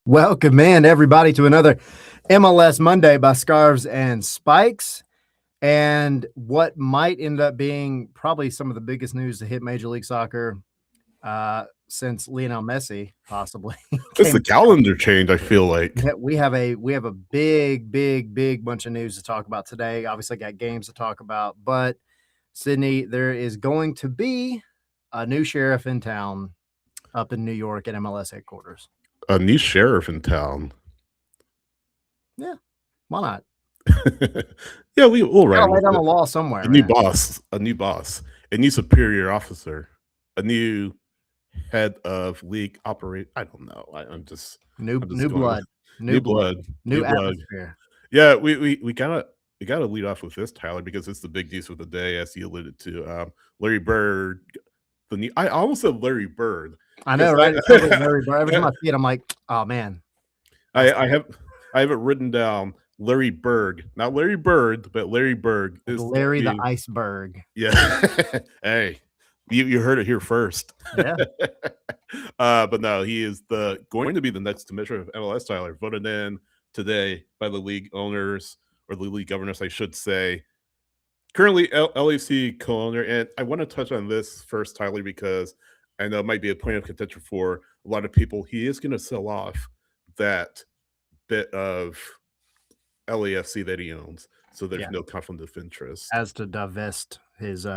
Welcome in, everybody, to another MLS Monday by Scarves and Spikes. And what might end up being probably some of the biggest news to hit Major League Soccer since Lionel Messi possibly It's the came. calendar change, I feel like. We have a big bunch of news to talk about today. Obviously, got games to talk about, but Sydney, there is going to be a new sheriff in town up in New York at MLS headquarters. A new sheriff in town. Yeah, why not? Yeah, we'll write Gotta lay down the law somewhere. A new boss, a new superior officer, a new head of league operate. I don't know. I'm just new going blood, new blood, new atmosphere. Yeah, we gotta lead off with this, Tyler, because it's the big news of the day, as you alluded to. Larry Berg, I almost said Larry Bird. I know, right? Larry Bird. Every time I see it, I'm like, oh man. I have it written down. Larry Berg, not Larry Bird, but Larry Berg is Larry the Iceberg. Yeah. Hey, you heard it here first. Yeah. But no, he is going to be the next commissioner of MLS, Tyler, voted in today by the league owners, or the league governors, I should say. Currently, LAFC co-owner, and I want to touch on this first, Tyler, because I know it might be a point of contention for a lot of people. He is going to sell off that bit of LAFC that he owns, so there's no conflict of interest. As to divest his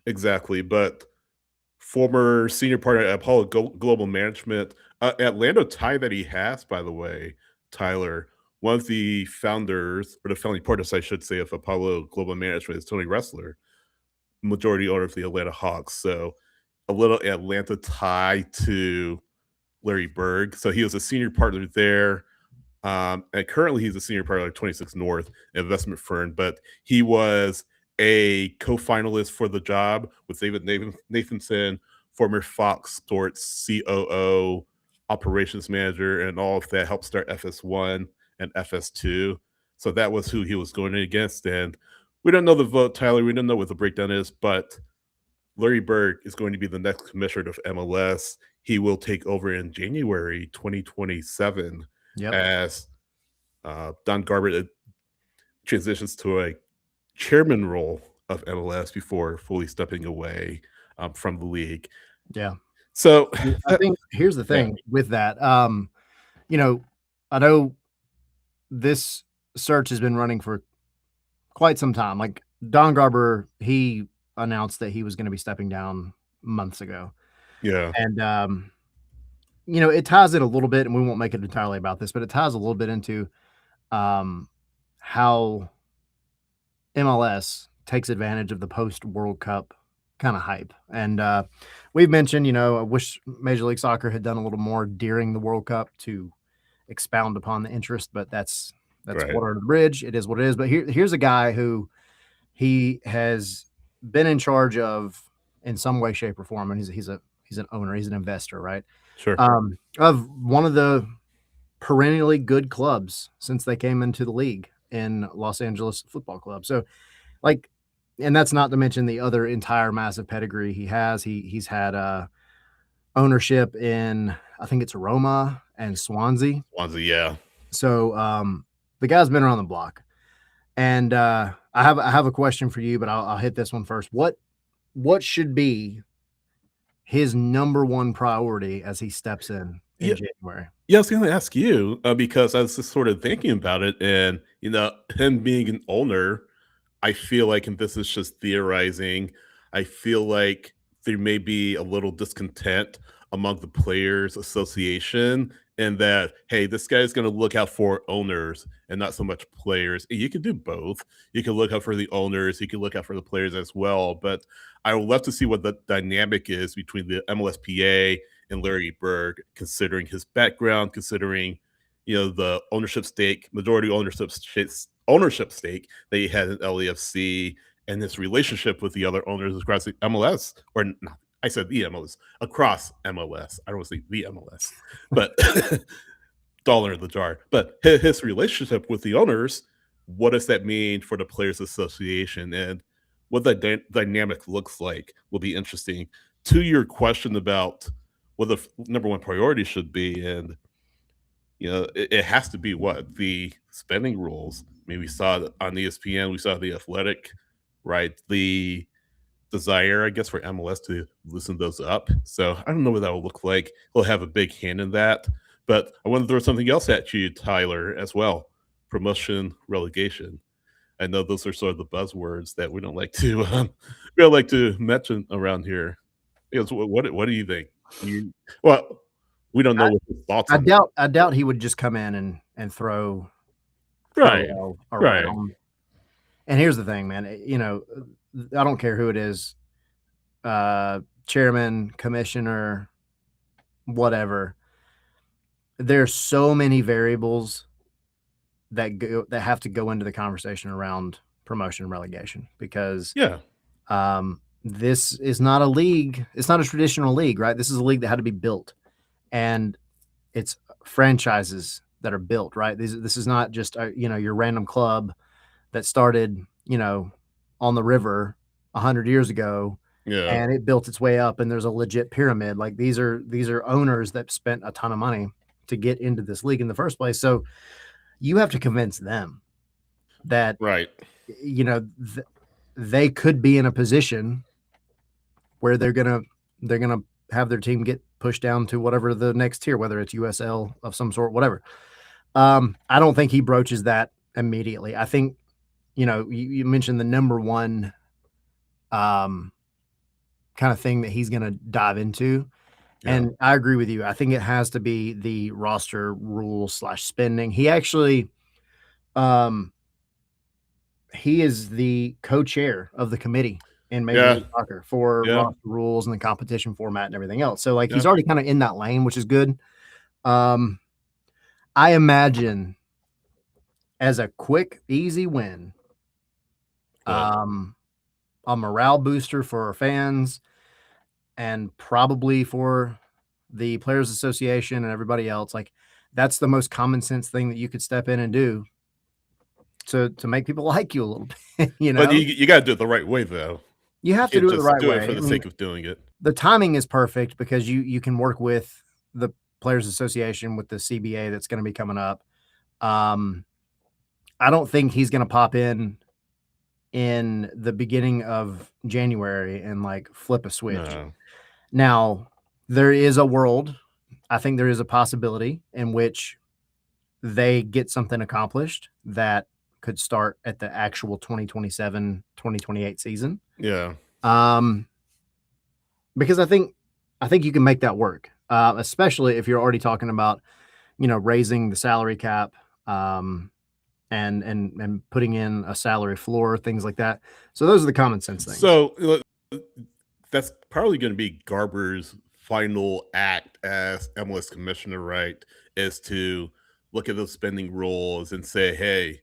exactly. But former senior partner at Apollo Global Management, Atlanta tie that he has, by the way, Tyler, one of the founders, or the founding partners, I should say, of Apollo Global Management is Tony Ressler, majority owner of the Atlanta Hawks. So a little Atlanta tie to Larry Berg. So he was a senior partner there. And currently he's a senior partner at 26 North investment firm, but he was a co-finalist for the job with David Nathanson, former Fox Sports COO, operations manager, and all of that, helped start FS1 and FS2. So that was who he was going against. And we don't know the vote, Tyler. We don't know what the breakdown is, but Larry Berg is going to be the next commissioner of MLS. He will take over in January 2027 as Don Garber transitions to a chairman role of MLS before fully stepping away from the league. Yeah. So I think here's the thing with that. I know this search has been running for quite some time. Like Don Garber, he announced that he was going to be stepping down months ago. Yeah. And it ties in a little bit, and we won't make it entirely about this, but it ties a little bit into how MLS takes advantage of the post-World Cup kind of hype. And we've mentioned, I wish Major League Soccer had done a little more during the World Cup to expound upon the interest, but that's right. Water under the bridge. It is what it is. But here's a guy who he has been in charge of in some way, shape, or form, and he's an owner, he's an investor, right? Sure. Of one of the perennially good clubs since they came into the league in Los Angeles Football Club. So, and that's not to mention the other entire massive pedigree he has. He's had ownership in, I think it's Roma and Swansea. Yeah. So the guy's been around the block. And I have a question for you, but I'll hit this one first. What should be his number one priority as he steps in January? Yeah, I was going to ask you because I was just sort of thinking about it, and him being an owner, I feel like, and this is just theorizing, I feel like there may be a little discontent among the Players Association, and that, hey, this guy's going to look out for owners and not so much players. You can do both. You can look out for the owners. You can look out for the players as well. But I would love to see what the dynamic is between the MLSPA and Larry Berg, considering his background, considering the ownership stake, majority ownership stake that he had in LAFC, and his relationship with the other owners across the MLS, or not. I said the MLS, across MLS. I don't want to say the MLS, but dollar in the jar. But his relationship with the owners, what does that mean for the Players Association, and what that dynamic looks like will be interesting. To your question about what the number one priority should be, and it has to be what the spending rules. I mean, we saw it on ESPN, we saw the Athletic, right? The desire, I guess, for MLS to loosen those up. So I don't know what that will look like. He'll have a big hand in that. But I want to throw something else at you, Tyler, as well. Promotion, relegation. I know those are sort of the buzzwords that we don't like to mention around here. Yes, what do you think? You, well, we don't know I what his thoughts I on that. doubt he would just come in and throw Right, it all right, around. And here's the thing, man, I don't care who it is, chairman, commissioner, whatever. There's so many variables that have to go into the conversation around promotion and relegation because yeah, this is not a league. It's not a traditional league, right? This is a league that had to be built, and it's franchises that are built, right? This is not just your random club that started on the river 100 years ago, yeah, and it built its way up, and there's a legit pyramid. Like these are owners that spent a ton of money to get into this league in the first place. So you have to convince them that right, you know th- they could be in a position where they're gonna have their team get pushed down to whatever the next tier, whether it's USL of some sort, whatever. I don't think he broaches that immediately. I think you mentioned the number one um, kind of thing that he's going to dive into, yeah, and I agree with you. I think it has to be the roster rules slash spending. Um, he is the co-chair of the committee in Major yeah, League Soccer for yeah, roster rules and the competition format and everything else. So like yeah. he's already kind of in that lane, which is good. Um, I imagine as a quick, easy win, But um, a morale booster for our fans and probably for the Players Association and everybody else. Like that's the most common sense thing that you could step in and do to make people like you a little bit. but you got to do it the right way, though. You You have to can't do it the just right do it way. for I the mean, sake of doing it. the timing is perfect because you can work with the Players Association with the CBA that's going to be coming up. Um, I don't think he's going to pop in the beginning of January and like flip a switch. No, Now, there is a world, I think there is a possibility in which they get something accomplished that could start at the actual 2027-2028 season. yeah, Um, because I think you can make that work, especially if you're already talking about, raising the salary cap, and putting in a salary floor, things like that. So those are the common sense things. so that's probably going to be Garber's final act as MLS commissioner, right? Is to look at those spending rules and say, hey,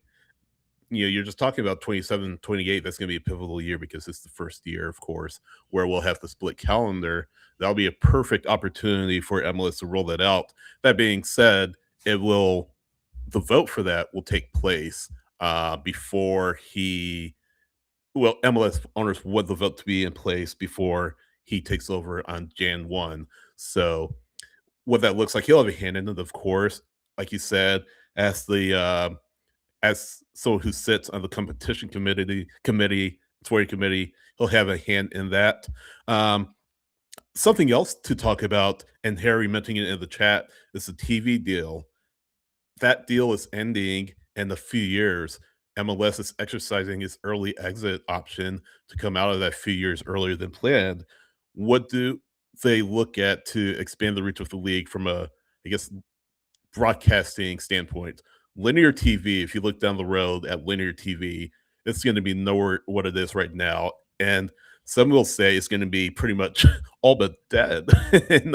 you're just talking about 27, 28. That's going to be a pivotal year because it's the first year, of course, where we'll have the split calendar. That'll be a perfect opportunity for MLS to roll that out. That being said, the vote for that will take place before MLS owners want the vote to be in place before he takes over on Jan 1. So what that looks like, he'll have a hand in it, of course, like you said, as the as someone who sits on the competition touring committee, he'll have a hand in that. Um, Something else to talk about, and Harry mentioning it in the chat, is the TV deal. That deal is ending in a few years. MLS is exercising its early exit option to come out of that few years earlier than planned. What do they look at to expand the reach of the league from a, I guess, broadcasting standpoint? Linear TV, if you look down the road at linear TV, it's going to be nowhere what it is right now. And some will say it's going to be pretty much all but dead in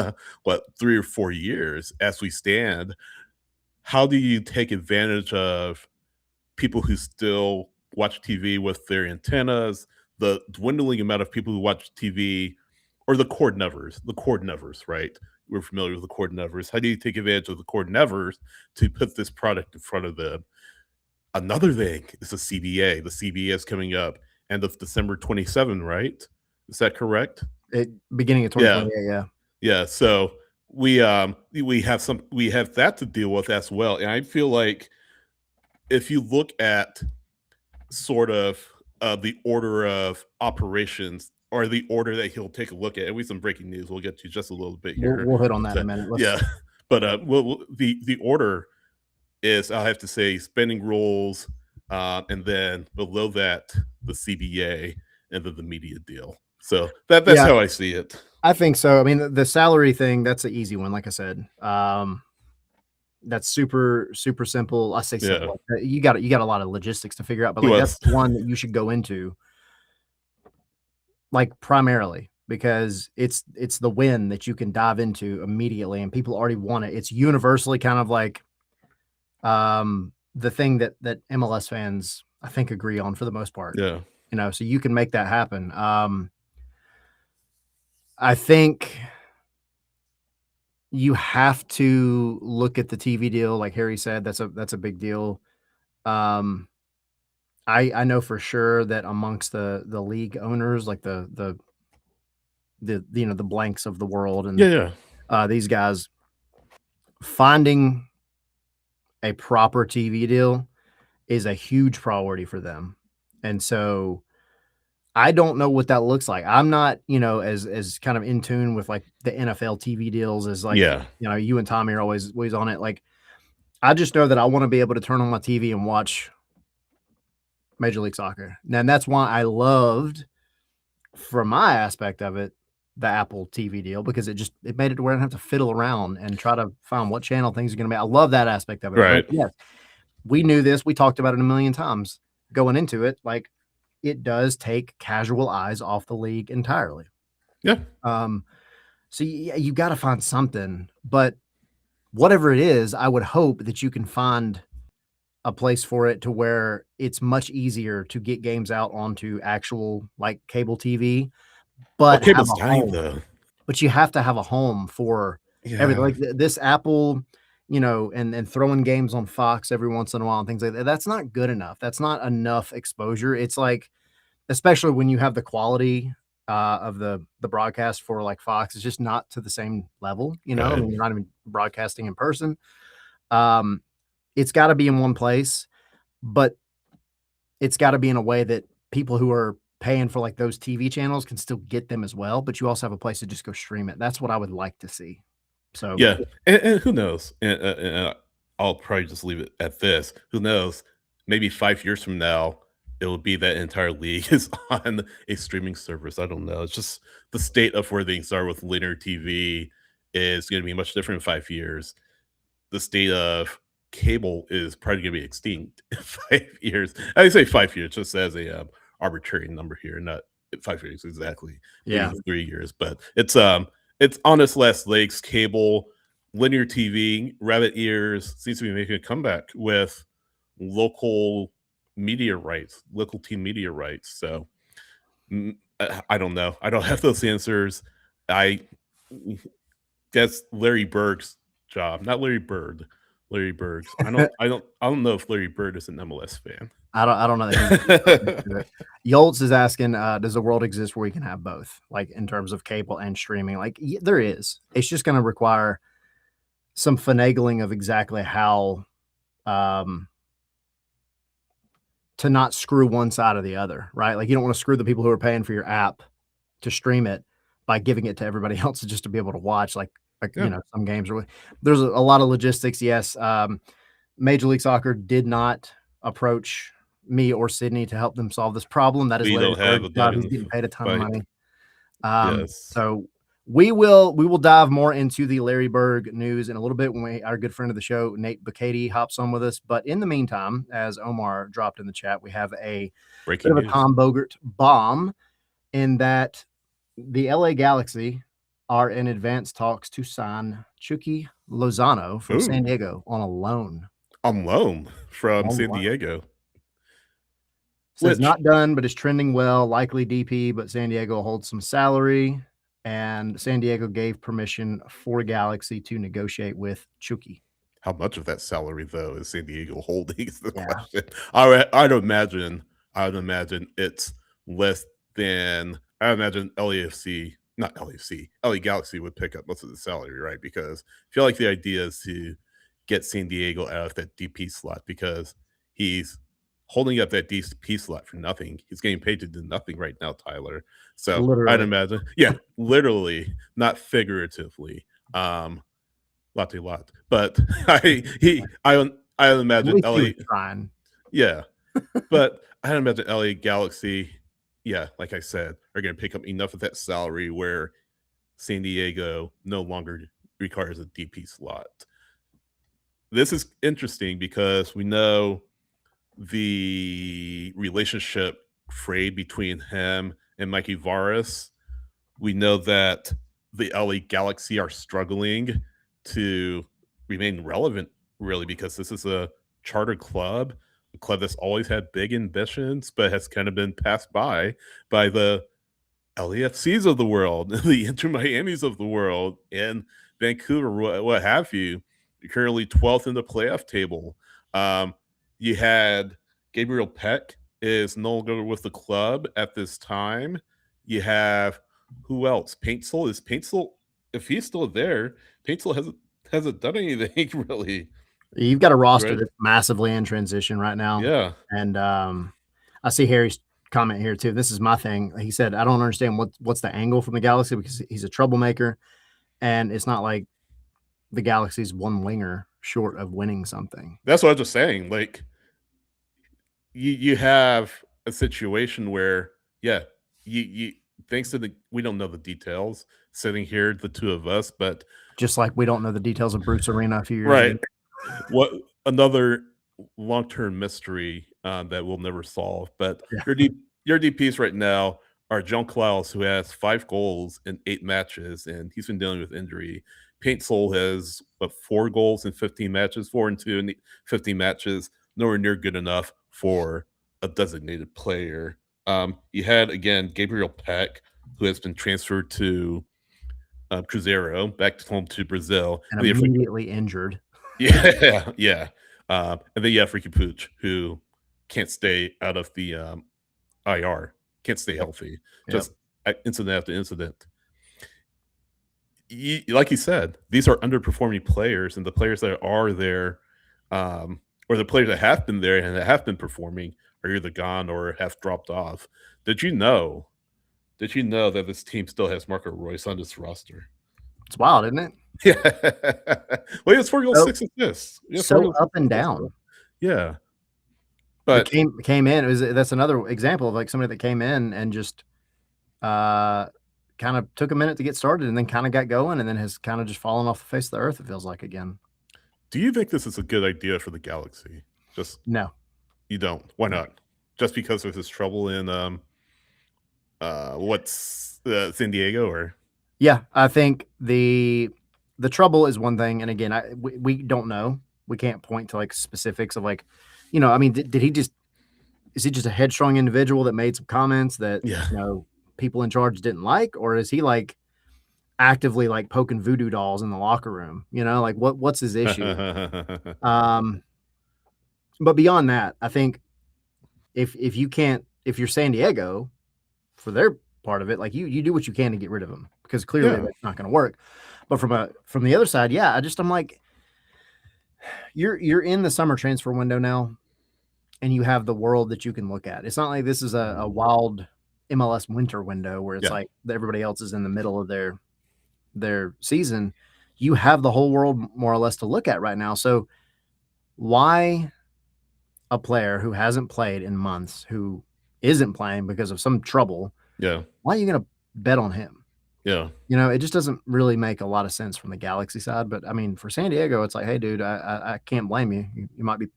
3 or 4 years as we stand. How do you take advantage of people who still watch TV with their antennas, the dwindling amount of people who watch TV, or the cord nevers, right? We're familiar with the cord nevers. How do you take advantage of the cord nevers to put this product in front of them? Another thing is the CBA. The CBA is coming up end of December 27, right? Is that correct? Beginning of Yeah. 2028, yeah. Yeah. So we have that to deal with as well. And I feel like if you look at sort of the order of operations or the order that he'll take a look at, and we have some breaking news we'll get to just a little bit here. We'll hit on that in a minute. Let's Yeah, but the order is, I'll have to say, spending rules, and then below that the CBA, and then the media deal. So that's how I see it. I think so. I mean, the salary thing, that's an easy one. Like I said, that's super simple. I say simple. You got a lot of logistics to figure out, but like that's one that you should go into, like primarily, because it's the win that you can dive into immediately, and people already want it. It's universally kind of like the thing that MLS fans, I think, agree on for the most part. Yeah, you know, so you can make that happen. I think you have to look at the TV deal, like Harry said. That's a big deal. I know for sure that amongst the league owners, like the you know, the blanks of the world, and these guys, finding a proper TV deal is a huge priority for them. And so I don't know what that looks like. I'm not, you know, as kind of in tune with like the NFL TV deals as like, you know, you and Tommy are always on it. Like, I just know that I want to be able to turn on my TV and watch Major League Soccer. And that's why I loved, from my aspect of it, the Apple TV deal, because it made it to where I don't have to fiddle around and try to find what channel things are going to be. I love that aspect of it. Right. But yes, we knew this. We talked about it a million times going into it. Like, it does take casual eyes off the league entirely. Yeah. So you got to find something, but whatever it is, I would hope that you can find a place for it to where it's much easier to get games out onto actual like cable TV, but cable's dying though. But you have to have a home for everything. Like this Apple, you know, and throwing games on Fox every once in a while and things like that. That's not good enough. That's not enough exposure. It's like, especially when you have the quality of the broadcast for like Fox, it's just not to the same level. You know, I mean, you're not even broadcasting in person. It's got to be in one place, but it's got to be in a way that people who are paying for like those TV channels can still get them as well. But you also have a place to just go stream it. That's what I would like to see. So yeah, and who knows? And I'll probably just leave it at this. Who knows? Maybe 5 years from now, it will be that entire league is on a streaming service. I don't know. It's just the state of where things are with linear TV is going to be much different in 5 years. The state of cable is probably going to be extinct in 5 years. I say 5 years just as a arbitrary number here, not 5 years exactly. Yeah, 3 years, but it's on its last legs. Cable, linear TV, rabbit ears seems to be making a comeback with local media rights, local team media rights. So I don't know. I don't have those answers. I guess Larry Berg's job, not Larry Bird. Larry Berg's. I don't know if Larry Bird is an MLS fan. I don't know that. Yoltz is asking, does a world exist where we can have both, like in terms of cable and streaming? Like, there is. It's just going to require some finagling of exactly how to not screw one side or the other, right? Like, you don't want to screw the people who are paying for your app to stream it by giving it to everybody else just to be able to watch, like you know, some games. There's a lot of logistics. Yes, Major League Soccer did not approach me or Sydney to help them solve this problem. That is Larry Bird's job. He's getting paid a ton of money. So we will dive more into the Larry Berg news in a little bit when our good friend of the show, Nate Bukaty, hops on with us. But in the meantime, as Omar dropped in the chat, we have a bit of a Tom Bogert bomb in that the LA Galaxy are in advanced talks to sign Chucky Lozano from San Diego on a loan. On loan from San Diego. Says not done, but is trending well. Likely DP, but San Diego holds some salary. And San Diego gave permission for Galaxy to negotiate with Chucky. How much of that salary, though, is San Diego holding? Is the question. I'd imagine it's less than. I imagine LAFC not LAFC, LA Galaxy would pick up most of the salary, right? Because I feel like the idea is to get San Diego out of that DP slot because he's holding up that DP slot for nothing. He's getting paid to do nothing right now, Tyler. So I'd Literally. imagine, yeah, literally, not figuratively. Latte lot. But I would At imagine least he was LA, trying. yeah. But I would imagine LA Galaxy, yeah, like I said, are gonna pick up enough of that salary where San Diego no longer requires a DP slot. This is interesting because we know the relationship frayed between him and Mikey Varas. We know that the LA Galaxy are struggling to remain relevant, really, because this is a charter club, a club that's always had big ambitions, but has kind of been passed by the LAFCs of the world, the Inter Miamis of the world, and Vancouver, what have you. You're currently 12th in the playoff table. Um, you had Gabriel Peck is no longer with the club at this time. You have who else? Paintsel is Paintsel. If he's still there, Paintsel hasn't done anything really. You've got a roster Right? that's massively in transition right now. Yeah. And I see Harry's comment here too. This is my thing. He said, I don't understand what's the angle from the Galaxy because he's a troublemaker. And it's not like the Galaxy's one winger short of winning something. That's what I was just saying. Like you have a situation where, yeah, you thanks to the we don't know the details sitting here, the two of us, but Just like we don't know the details of Bruce Arena a few years right. ago. What another long-term mystery that we'll never solve. But Yeah. your DPs right now are John Klaus, who has 5 goals in 8 matches, and he's been dealing with injury. Paint Soul has 4 goals in 15 matches, 4 and 2 in 15 matches, nowhere near good enough for a designated player. You had again Gabriel Peck, who has been transferred to Cruzeiro, back home to Brazil. And immediately injured. Yeah, yeah. And then you have Ricky Pooch, who can't stay out of the IR, can't stay healthy, just incident after incident. Like you said, these are underperforming players, and the players that are there, or the players that have been there and that have been performing, are either gone or have dropped off. Did you know? Did you know that this team still has Marco Royce on this roster? It's wild, isn't it? Yeah. Well, he has 4 goals, 6 assists. So up and down. Yeah. But came in. That's another example of like somebody that came in and just kind of took a minute to get started and then kind of got going and then has kind of just fallen off the face of the earth, it feels like again. Do you think this is a good idea for the Galaxy? Just no. You don't. Why not? Just because there's this trouble in San Diego or yeah, I think the trouble is one thing, and again, we don't know. We can't point to like specifics of like, I mean, did he just is he just a headstrong individual that made some comments that people in charge didn't like, or is he like actively like poking voodoo dolls in the locker room? Like what's his issue? But beyond that, I think if you're San Diego for their part of it, like you do what you can to get rid of him because clearly that's not going to work. But from the other side, I'm like, you're in the summer transfer window now, and you have the world that you can look at. It's not like this is a wild MLS winter window where it's like everybody else is in the middle of their season. You have the whole world more or less to look at right now. So why a player who hasn't played in months, who isn't playing because of some trouble, why are you going to bet on him? Yeah. It just doesn't really make a lot of sense from the Galaxy side. But I mean, for San Diego, it's like, hey, dude, I can't blame you. You might be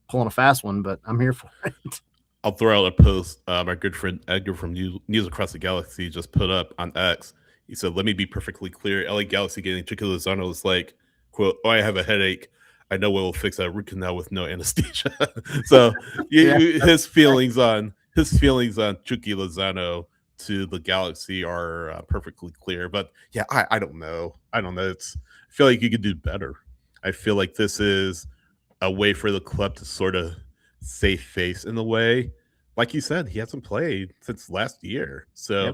pulling a fast one, but I'm here for it. I'll throw out a post my good friend Edgar from News Across the Galaxy just put up on X. He said, let me be perfectly clear. LA Galaxy getting Chico Lozano is like, quote, oh, I have a headache. I know what will fix that root canal with no anesthesia. So his feelings on Chucky Lozano to the Galaxy are perfectly clear. But yeah, I don't know. I feel like you could do better. I feel like this is a way for the club to sort of save face in a way. Like you said, he hasn't played since last year. So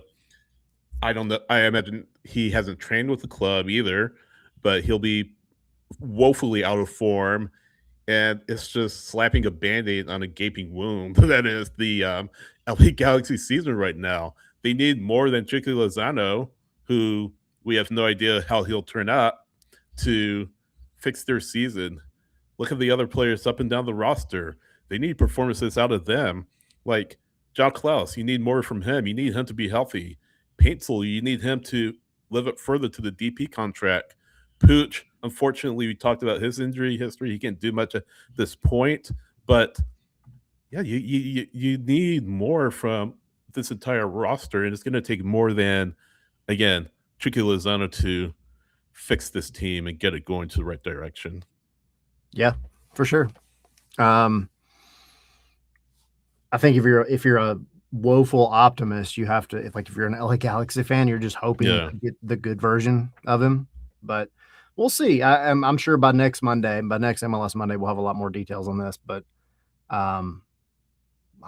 I don't know. I imagine he hasn't trained with the club either, but he'll be woefully out of form, and it's just slapping a band-aid on a gaping wound that is the LA Galaxy season right now. They need more than Chico Lozano, who we have no idea how he'll turn out, to fix their season. Look at the other players up and down the roster. They need performances out of them. Like John Klaus, you need more from him. You need him to be healthy. Paintsel, you need him to live up further to the DP contract. Pooch, unfortunately, we talked about his injury history. He can't do much at this point, but yeah, you need more from this entire roster, and it's going to take more than, again, Chucky Lozano to fix this team and get it going to the right direction. Yeah, for sure. I think if you're a woeful optimist, you have to, if you're an LA Galaxy fan, you're just hoping to get the good version of him. But we'll see. I'm sure by next MLS Monday, we'll have a lot more details on this. But I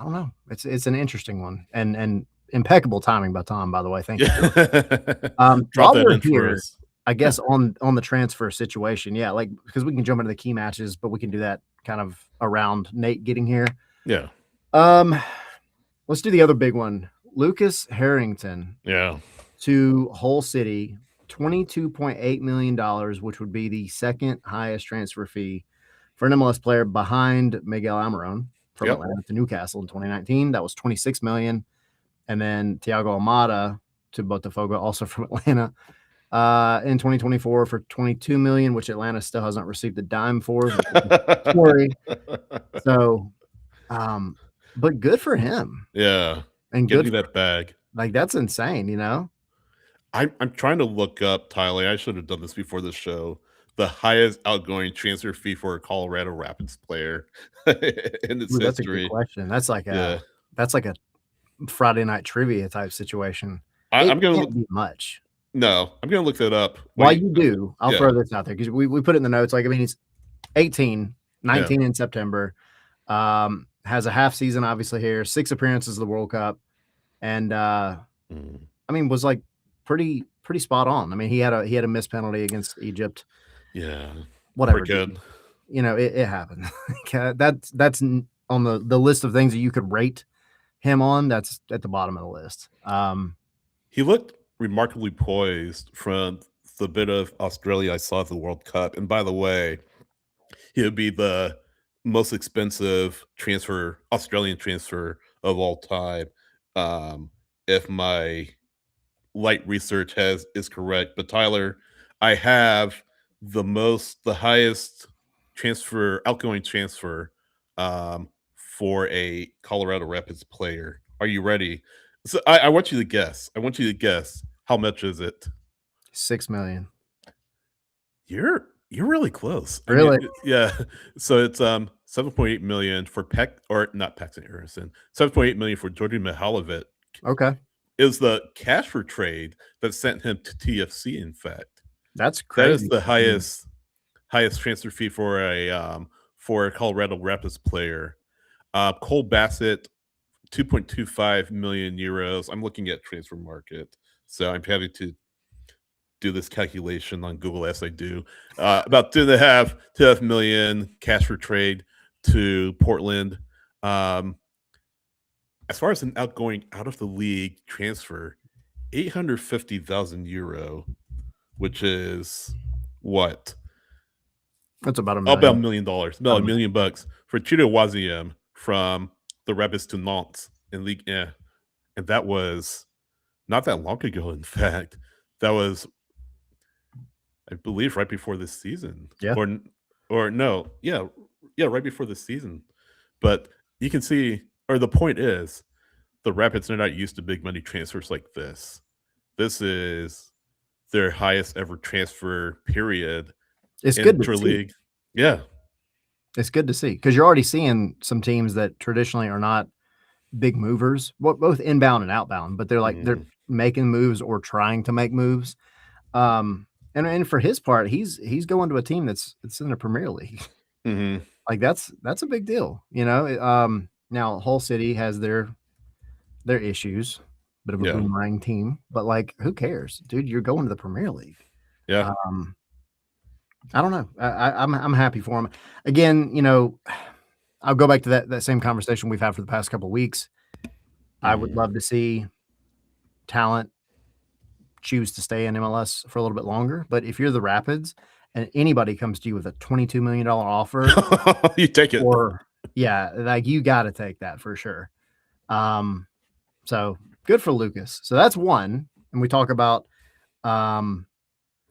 don't know. It's an interesting one and impeccable timing by Tom. By the way, thank you. Drop that in for us. I guess on the transfer situation, yeah, because we can jump into the key matches, but we can do that kind of around Nate getting here. Yeah. Let's do the other big one. Lucas Herrington. Yeah. To Hull City, $22.8 million, which would be the second highest transfer fee for an MLS player behind Miguel Almiron from Atlanta to Newcastle in 2019. That was $26 million. And then Thiago Almada to Botafogo, also from Atlanta, in 2024 for $22 million, which Atlanta still hasn't received a dime for. So, but good for him. Yeah. And give me that bag. That's insane, you know? I'm trying to look up, Tyler. I should have done this before the show. The highest outgoing transfer fee for a Colorado Rapids player in its That's history. A good question. That's like a Friday night trivia type situation. I'm going to look much. No, I'm going to look that up. While you do, I'll throw this out there because we put it in the notes. He's 18, 19 in September. Has a half season, obviously, here, 6 appearances of the World Cup. And, was pretty spot on. He had a missed penalty against Egypt. Yeah. Whatever. Good. It happened. That's on the list of things that you could rate him on. That's at the bottom of the list. He looked remarkably poised from the bit of Australia I saw at the World Cup. And by the way, he would be the most expensive Australian transfer of all time, if my light research is correct. But Tyler, I have the highest outgoing transfer for a Colorado Rapids player. Are you ready? So I want you to guess. How much is it? $6 million. You're really close. Really? Yeah. So it's 7.8 million for not Paxton Harrison. 7.8 million for Jordan Mihalovic. Okay. It was the Cashford trade that sent him to TFC. In fact, that's crazy. That is the highest transfer fee for a Colorado Rapids player. Cole Bassett, 2.25 million euros. I'm looking at Transfer Market, so I'm having to do this calculation on Google as I do. About 2.5 million cash for trade to Portland. As far as an outgoing out of the league transfer, 850,000 euro, which is what? That's about $1 million. About $1 million. About $1 million for Chido Waziem from the Rapids to Nantes in Ligue 1. And that was not that long ago, in fact. That was, I believe, right before this season. Yeah. Or no. Yeah, right before this season. But you can see, or the point is, the Rapids are not used to big money transfers like this. This is their highest ever transfer period. It's good to see. Yeah. It's good to see because you're already seeing some teams that traditionally are not big movers, both inbound and outbound, but they're making moves or trying to make moves. And for his part, he's going to a team that's in the Premier League. Mm-hmm. That's a big deal, you know. Now Hull City has their issues. bit of a Yeah. boomerang team, but like, who cares, dude? You're going to the Premier League. Yeah. I don't know. I'm happy for him. Again, you know, I'll go back to that same conversation we've had for the past couple of weeks. I would Mhm. love to see talent choose to stay in MLS for a little bit longer. But if you're the Rapids and anybody comes to you with a $22 million offer, You take it. or yeah, like you got to take that for sure. So good for Lucas. So that's one. And we talk about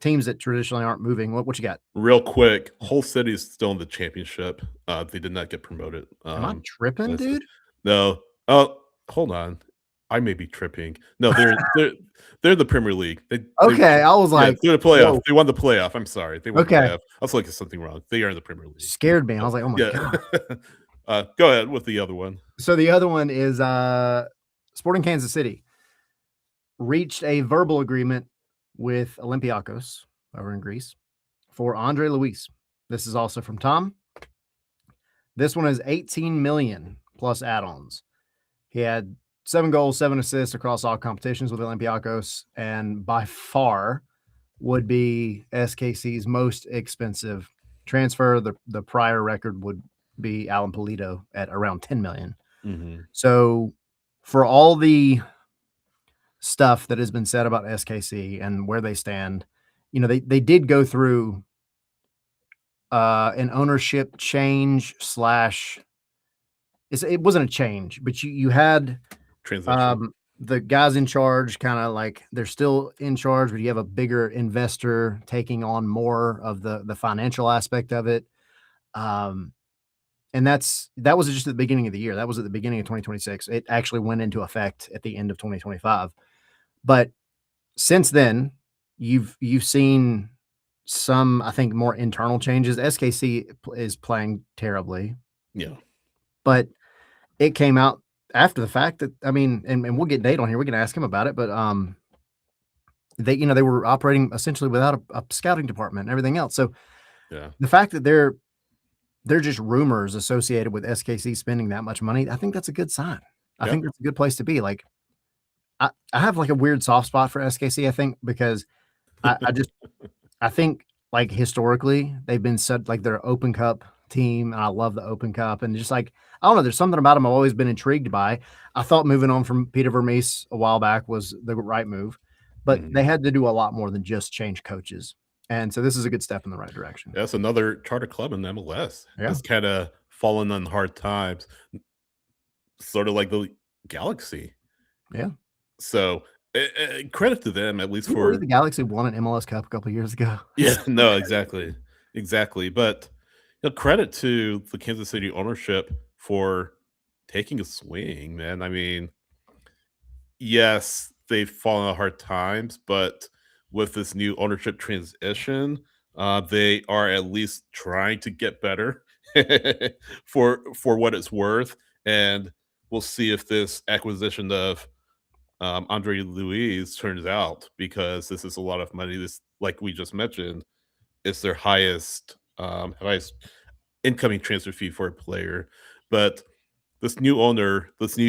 teams that traditionally aren't moving. What you got? Real quick, Hull City is still in the championship. They did not get promoted. Am I tripping, Listen, dude? no. Oh, hold on. I may be tripping. No, they're in the Premier League. Okay, I was Yeah, like, they're in the playoff. whoa. They won the playoff. I'm sorry. They won the Okay, playoff. I was looking at something wrong. They are in the Premier League. scared me. I was like, oh my Yeah. god. Go ahead with the other one. So the other one is Sporting Kansas City reached a verbal agreement with Olympiacos over in Greece for Andre Luiz. This is also from Tom. This one is 18 million plus add-ons. He had 7 goals, 7 assists across all competitions with Olympiacos, and by far would be SKC's most expensive transfer. The prior record would be Alan Pulido at around 10 million. Mhm. So for all the stuff that has been said about SKC and where they stand, you know, they did go through an ownership change slash it wasn't a change, but you had Transition. the guys in charge kind of like they're still in charge, but you have a bigger investor taking on more of the financial aspect of it. And that was just at the beginning of the year. That was at the beginning of 2026. It actually went into effect at the end of 2025. But since then, you've seen some, I think, more internal changes. SKC is playing terribly, Yeah. but it came out after the fact that I mean, and we'll get Nate on here. We can ask him about it, but they they were operating essentially without a scouting department and everything else. So Yeah. the fact that they're just rumors associated with SKC spending that much money, I think that's a good sign. I Yeah. think that's a good place to be. Like I have like a weird soft spot for SKC, I think, because I think like historically they've been such like they're an Open Cup team, and I love the Open Cup, and just like I don't know, there's something about them I've always been intrigued by. I thought moving on from Peter Vermees a while back was the right move, but they Mhm. had to do a lot more than just change coaches, and so this is a good step in the right direction. That's another charter club in MLS. Yeah, That's kinda fallen on hard times, sort of like the Galaxy. yeah. So, credit to them at least Can you believe for the Galaxy won an MLS Cup a couple of years ago? yeah, So no, crazy. exactly. Exactly, but, credit to the Kansas City ownership for taking a swing, man. I mean, yes, they've fallen on hard times, but with this new ownership transition, they are at least trying to get better for what it's worth, and we'll see if this acquisition of Andre Luiz turns out because this is a lot of money. This, like we just mentioned, is their highest incoming transfer fee for a player. But this new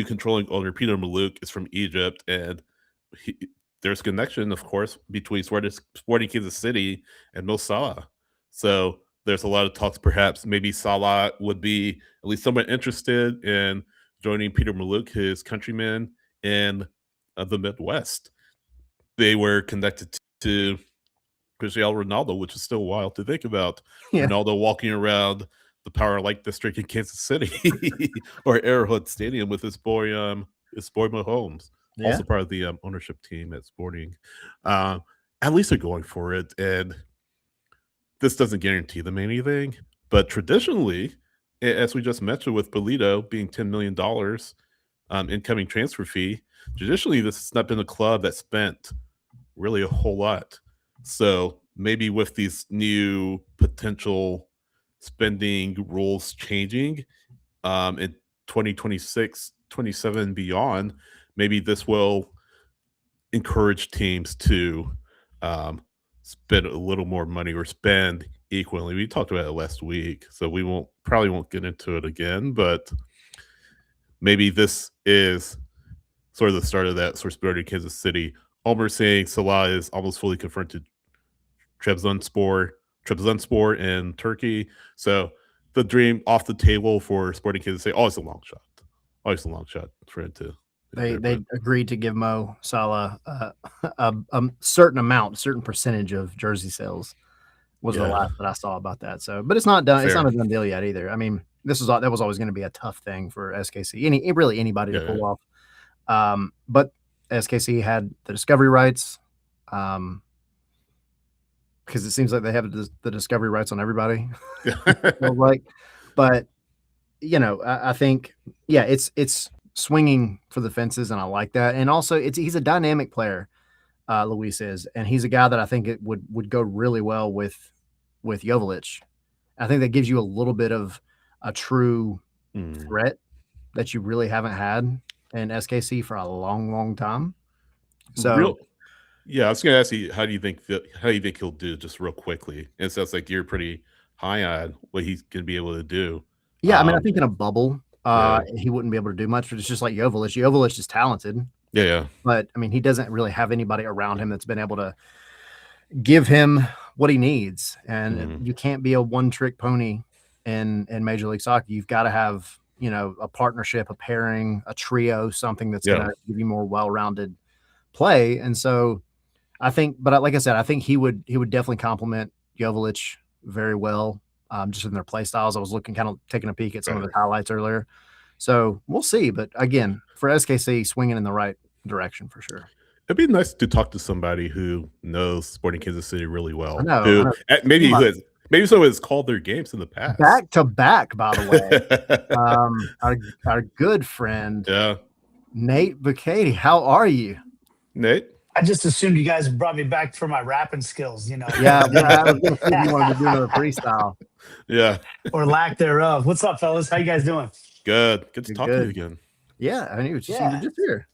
controlling owner, Peter Maluk, is from Egypt, and he, there's a connection, of course, between Sporting Kansas City and Mo Salah. So there's a lot of talks. Perhaps maybe Salah would be at least somewhat interested in joining Peter Maluk, his countryman in the Midwest. They were connected to Cristiano Ronaldo, which is still wild to think about. Yeah, Ronaldo walking around the Power Light District in Kansas City or Arrowhead Stadium with his boy Mahomes, yeah, also part of the ownership team at Sporting. Um, at least they're going for it, and this doesn't guarantee them anything. But traditionally, as we just mentioned with Bolito being $10 million incoming transfer fee, traditionally this has not been a club that spent really a whole lot. So maybe with these new potential spending rules changing in 2026, 27 and beyond, maybe this will encourage teams to spend a little more money or spend equally. We talked about it last week, so we won't get into it again, but maybe this is sort of the start of that sort of spirit in Kansas City. Homer saying Salah is almost fully confirmed to Trabzonspor in Turkey. So the dream off the table for Sporting Kansas City. Always a long shot. Always a long shot for him to. They agreed to give Mo Salah a certain amount, a certain percentage of jersey sales was the last that I saw about that. So, but it's not done. Fair. It's not a done deal yet either. I mean, that was always going to be a tough thing for SKC. Anybody to pull off. But SKC had the discovery rights, because it seems like they have the discovery rights on everybody. But I think it's swinging for the fences, and I like that. And also, he's a dynamic player, Luis is, and he's a guy that I think it would go really well with Joveljic. I think that gives you a little bit of a true threat that you really haven't had in SKC for a long, long time. So, I was going to ask you, how do you think he'll do, just real quickly? It sounds like you're pretty high on what he's going to be able to do. Yeah, I mean, I think in a bubble, he wouldn't be able to do much, but it's just like Joveljic. Joveljic is talented. Yeah. But, I mean, he doesn't really have anybody around him that's been able to give him what he needs. And you can't be a one-trick pony in Major League Soccer. You've got to have, a partnership, a pairing, a trio, something that's going to give you more well-rounded play. And so I think, but like I said, I think he would definitely complement Joveljic very well, just in their play styles. I was taking a peek at some of the highlights earlier. So we'll see. But again, for SKC, swinging in the right direction for sure. It'd be nice to talk to somebody who knows Sporting Kansas City really well. I know. Maybe someone has called their games in the past. Back to back, by the way. Our good friend, Nate Bukaty. How are you? Nate? I just assumed you guys brought me back for my rapping skills, Yeah, I was going to say you wanted to do another freestyle. Yeah. Or lack thereof. What's up, fellas? How you guys doing? Good. Good to talk to you again. Yeah, I mean, you were just here.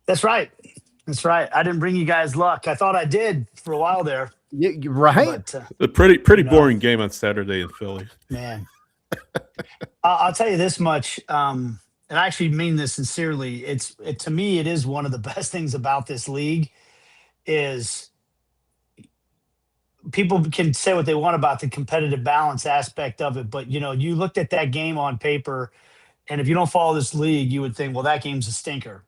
That's right. I didn't bring you guys luck. I thought I did for a while there. Yeah, you're right. But, a pretty boring game on Saturday in Philly. Man. I'll tell you this much, and I actually mean this sincerely. To me, it is one of the best things about this league is people can say what they want about the competitive balance aspect of it, but you looked at that game on paper, and if you don't follow this league, you would think, well, that game's a stinker.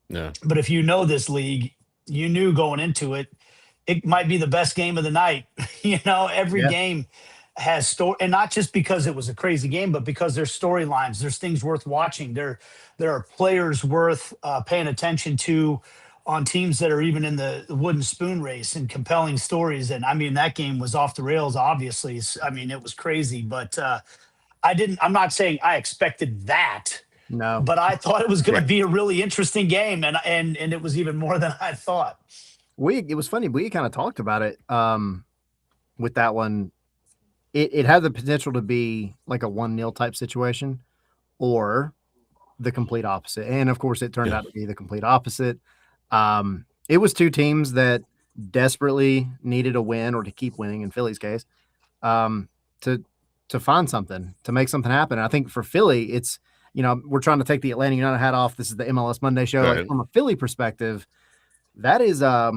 Yeah. But if you know this league, you knew going into it, it might be the best game of the night. Every game has story, and not just because it was a crazy game, but because there's storylines, there's things worth watching. There are players worth paying attention to on teams that are even in the wooden spoon race, and compelling stories. And I mean, that game was off the rails, obviously. I mean, it was crazy, but I'm not saying I expected that. No, but I thought it was going to be a really interesting game, and it was even more than I thought. It was funny. We kind of talked about it with that one. It had the potential to be like a 1-0 type situation, or the complete opposite. And of course, it turned out to be the complete opposite. It was two teams that desperately needed a win, or to keep winning in Philly's case, to find something, to make something happen. And I think for Philly, it's, we're trying to take the Atlanta United hat off. This is the MLS Monday show. Right. Like, from a Philly perspective, that is a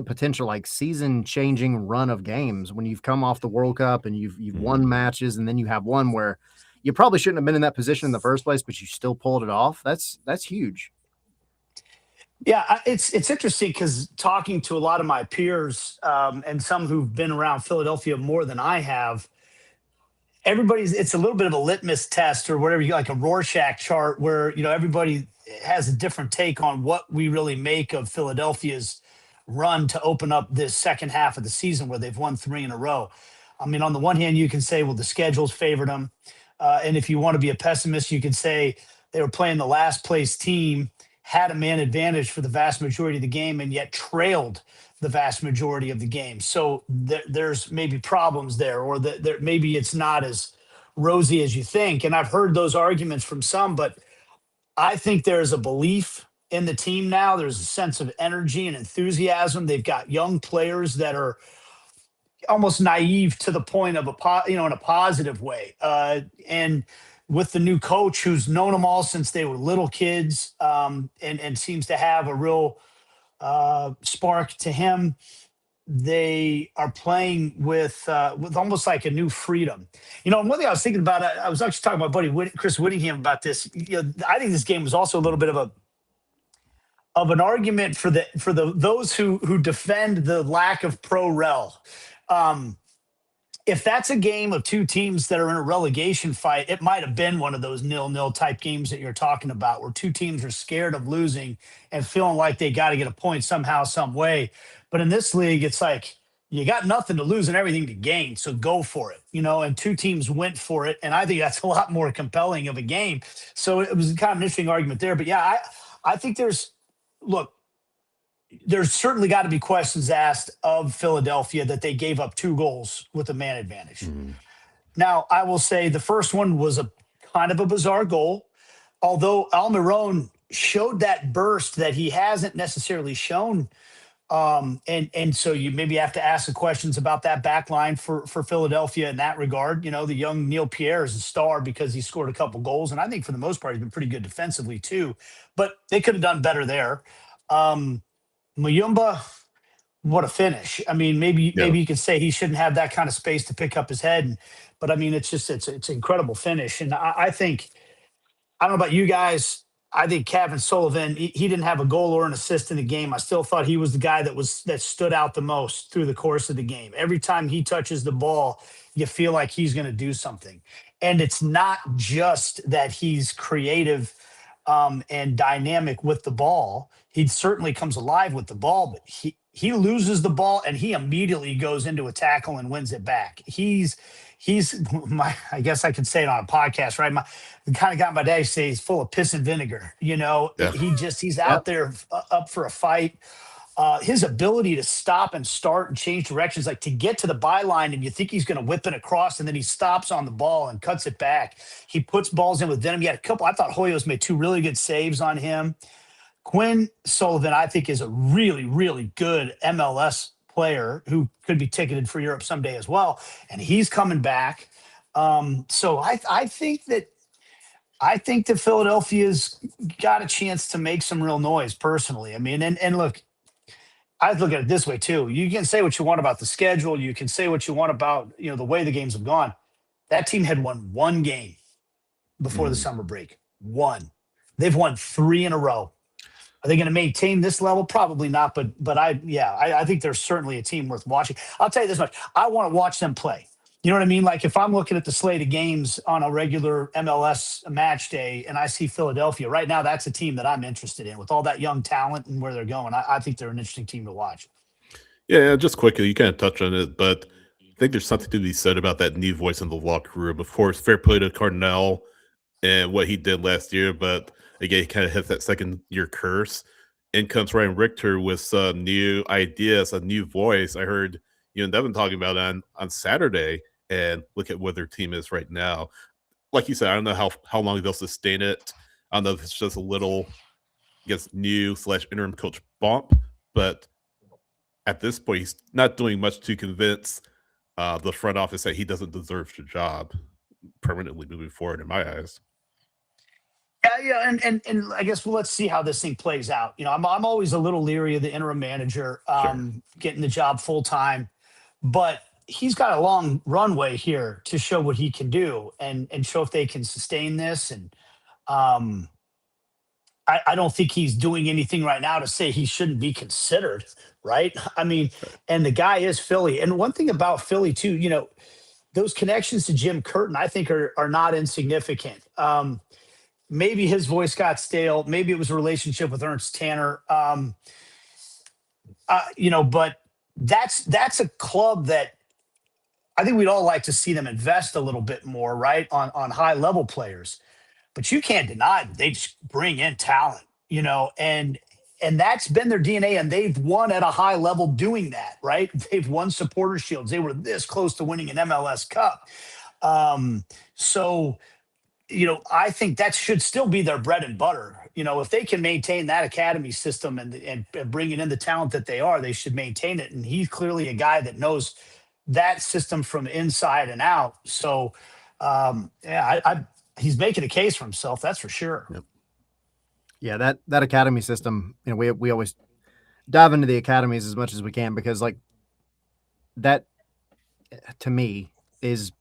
potential like season-changing run of games when you've come off the World Cup and you've won matches, and then you have one where you probably shouldn't have been in that position in the first place, but you still pulled it off. That's huge. Yeah, it's interesting because talking to a lot of my peers and some who've been around Philadelphia more than I have, it's a little bit of a litmus test, or whatever, like a Rorschach chart, where everybody has a different take on what we really make of Philadelphia's run to open up this second half of the season, where they've won 3 in a row. I mean, on the one hand, you can say, well, the schedule's favored them, and if you want to be a pessimist, you could say they were playing the last place team, had a man advantage for the vast majority of the game, and yet trailed the vast majority of the game. So there's maybe problems there, or maybe it's not as rosy as you think. And I've heard those arguments from some, but I think there's a belief in the team now. There's a sense of energy and enthusiasm. They've got young players that are almost naive to the point of in a positive way. And with the new coach who's known them all since they were little kids, and seems to have a real spark to him. They are playing with almost like a new freedom. And one thing I was thinking about, I was actually talking to my buddy Chris Whittingham about this. I think this game was also a little bit of an argument for those who defend the lack of pro rel. If that's a game of two teams that are in a relegation fight, it might have been one of those 0-0 type games that you're talking about, where two teams are scared of losing and feeling like they got to get a point somehow, some way. But in this league, it's like you got nothing to lose and everything to gain, so go for it. And two teams went for it, and I think that's a lot more compelling of a game. So it was kind of an interesting argument there. But yeah, I think there's certainly got to be questions asked of Philadelphia that they gave up 2 goals with a man advantage. Mhm. Now, I will say the first one was a kind of a bizarre goal, although Almiron showed that burst that he hasn't necessarily shown. And so you maybe have to ask the questions about that back line for Philadelphia in that regard. The young Neil Pierre is a star because he scored a couple goals, and I think for the most part he's been pretty good defensively too. But they could have done better there. Muyumba, what a finish. I mean, maybe you could say he shouldn't have that kind of space to pick up his head. But I mean, it's an incredible finish. And I think, I don't know about you guys, I think Kevin Sullivan, he didn't have a goal or an assist in the game. I still thought he was the guy that stood out the most through the course of the game. Every time he touches the ball, you feel like he's going to do something. And it's not just that he's creative and dynamic with the ball. He certainly comes alive with the ball, but he loses the ball and he immediately goes into a tackle and wins it back. He's I guess I could say it on a podcast, right? The kind of guy my dad used to say he's full of piss and vinegar. Yeah. He's out there up for a fight. His ability to stop and start and change directions, like to get to the byline and you think he's going to whip it across and then he stops on the ball and cuts it back. He puts balls in with venom. He had a couple. I thought Hoyos made 2 really good saves on him. Quinn Sullivan, I think, is a really, really good MLS player who could be ticketed for Europe someday as well. And he's coming back. So I think that Philadelphia's got a chance to make some real noise personally. I mean, and look, I look at it this way too. You can say what you want about the schedule. You can say what you want about, the way the games have gone. That team had won 1 game before the summer break. 1. They've won 3 in a row. Are they going to maintain this level? Probably not. But I think they're certainly a team worth watching. I'll tell you this much. I want to watch them play. You know what I mean? Like if I'm looking at the slate of games on a regular MLS match day and I see Philadelphia right now, that's a team that I'm interested in with all that young talent and where they're going. I think they're an interesting team to watch. Yeah, just quickly, you kind of touched on it, but I think there's something to be said about that new voice in the locker room. Of course, fair play to Cardinal and what he did last year, but again, he kind of hits that second-year curse. In comes Ryan Richter with some new ideas, a new voice. I heard Devin talking about it on Saturday, and look at where their team is right now. Like you said, I don't know how long they'll sustain it. I don't know if it's just a little, new/interim coach bump, but at this point, he's not doing much to convince the front office that he doesn't deserve the job permanently moving forward, in my eyes. Yeah, and I guess let's see how this thing plays out. I'm always a little leery of the interim manager getting the job full time, but he's got a long runway here to show what he can do and show if they can sustain this. And I don't think he's doing anything right now to say he shouldn't be considered, right? I mean, and the guy is Philly. And one thing about Philly too, those connections to Jim Curtin, I think are not insignificant. Maybe his voice got stale. Maybe it was a relationship with Ernst Tanner. But that's a club that I think we'd all like to see them invest a little bit more, right, on high level players. But you can't deny that they just bring in talent, and that's been their DNA, and they've won at a high level doing that, right? They've won supporter shields. They were this close to winning an MLS Cup. I think that should still be their bread and butter. If they can maintain that academy system and bringing in the talent that they should maintain it. And he's clearly a guy that knows that system from inside and out. So, he's making a case for himself. That's for sure. Yep. Yeah, that academy system, we always dive into the academies as much as we can, because like that to me is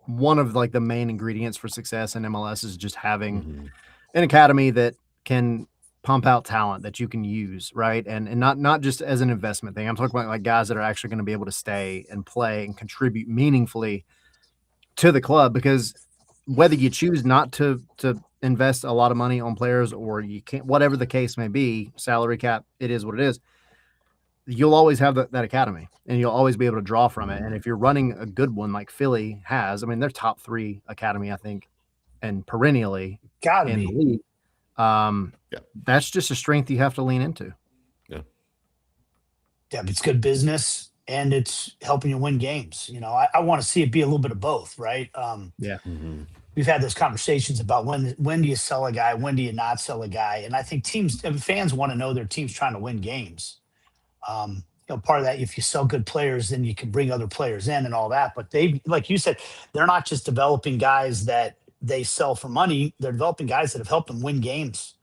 one of like the main ingredients for success in MLS, is just having an academy that can pump out talent that you can use, right? And not just as an investment thing. I'm talking about like guys that are actually going to be able to stay and play and contribute meaningfully to the club, because whether you choose not to invest a lot of money on players, or you can't, whatever the case may be, salary cap, it is what it is, you'll always have that academy, and you'll always be able to draw from it. And if you're running a good one like Philly has, I mean, they're top 3 academy, I think, and perennially Gotta in be. the league. That's just a strength you have to lean into. Yeah, it's good business, and it's helping you win games. I want to see it be a little bit of both, right? We've had those conversations about when do you sell a guy, when do you not sell a guy, and I think fans want to know their team's trying to win games. Part of that, if you sell good players, then you can bring other players in and all that. But they, like you said, they're not just developing guys that they sell for money. They're developing guys that have helped them win games.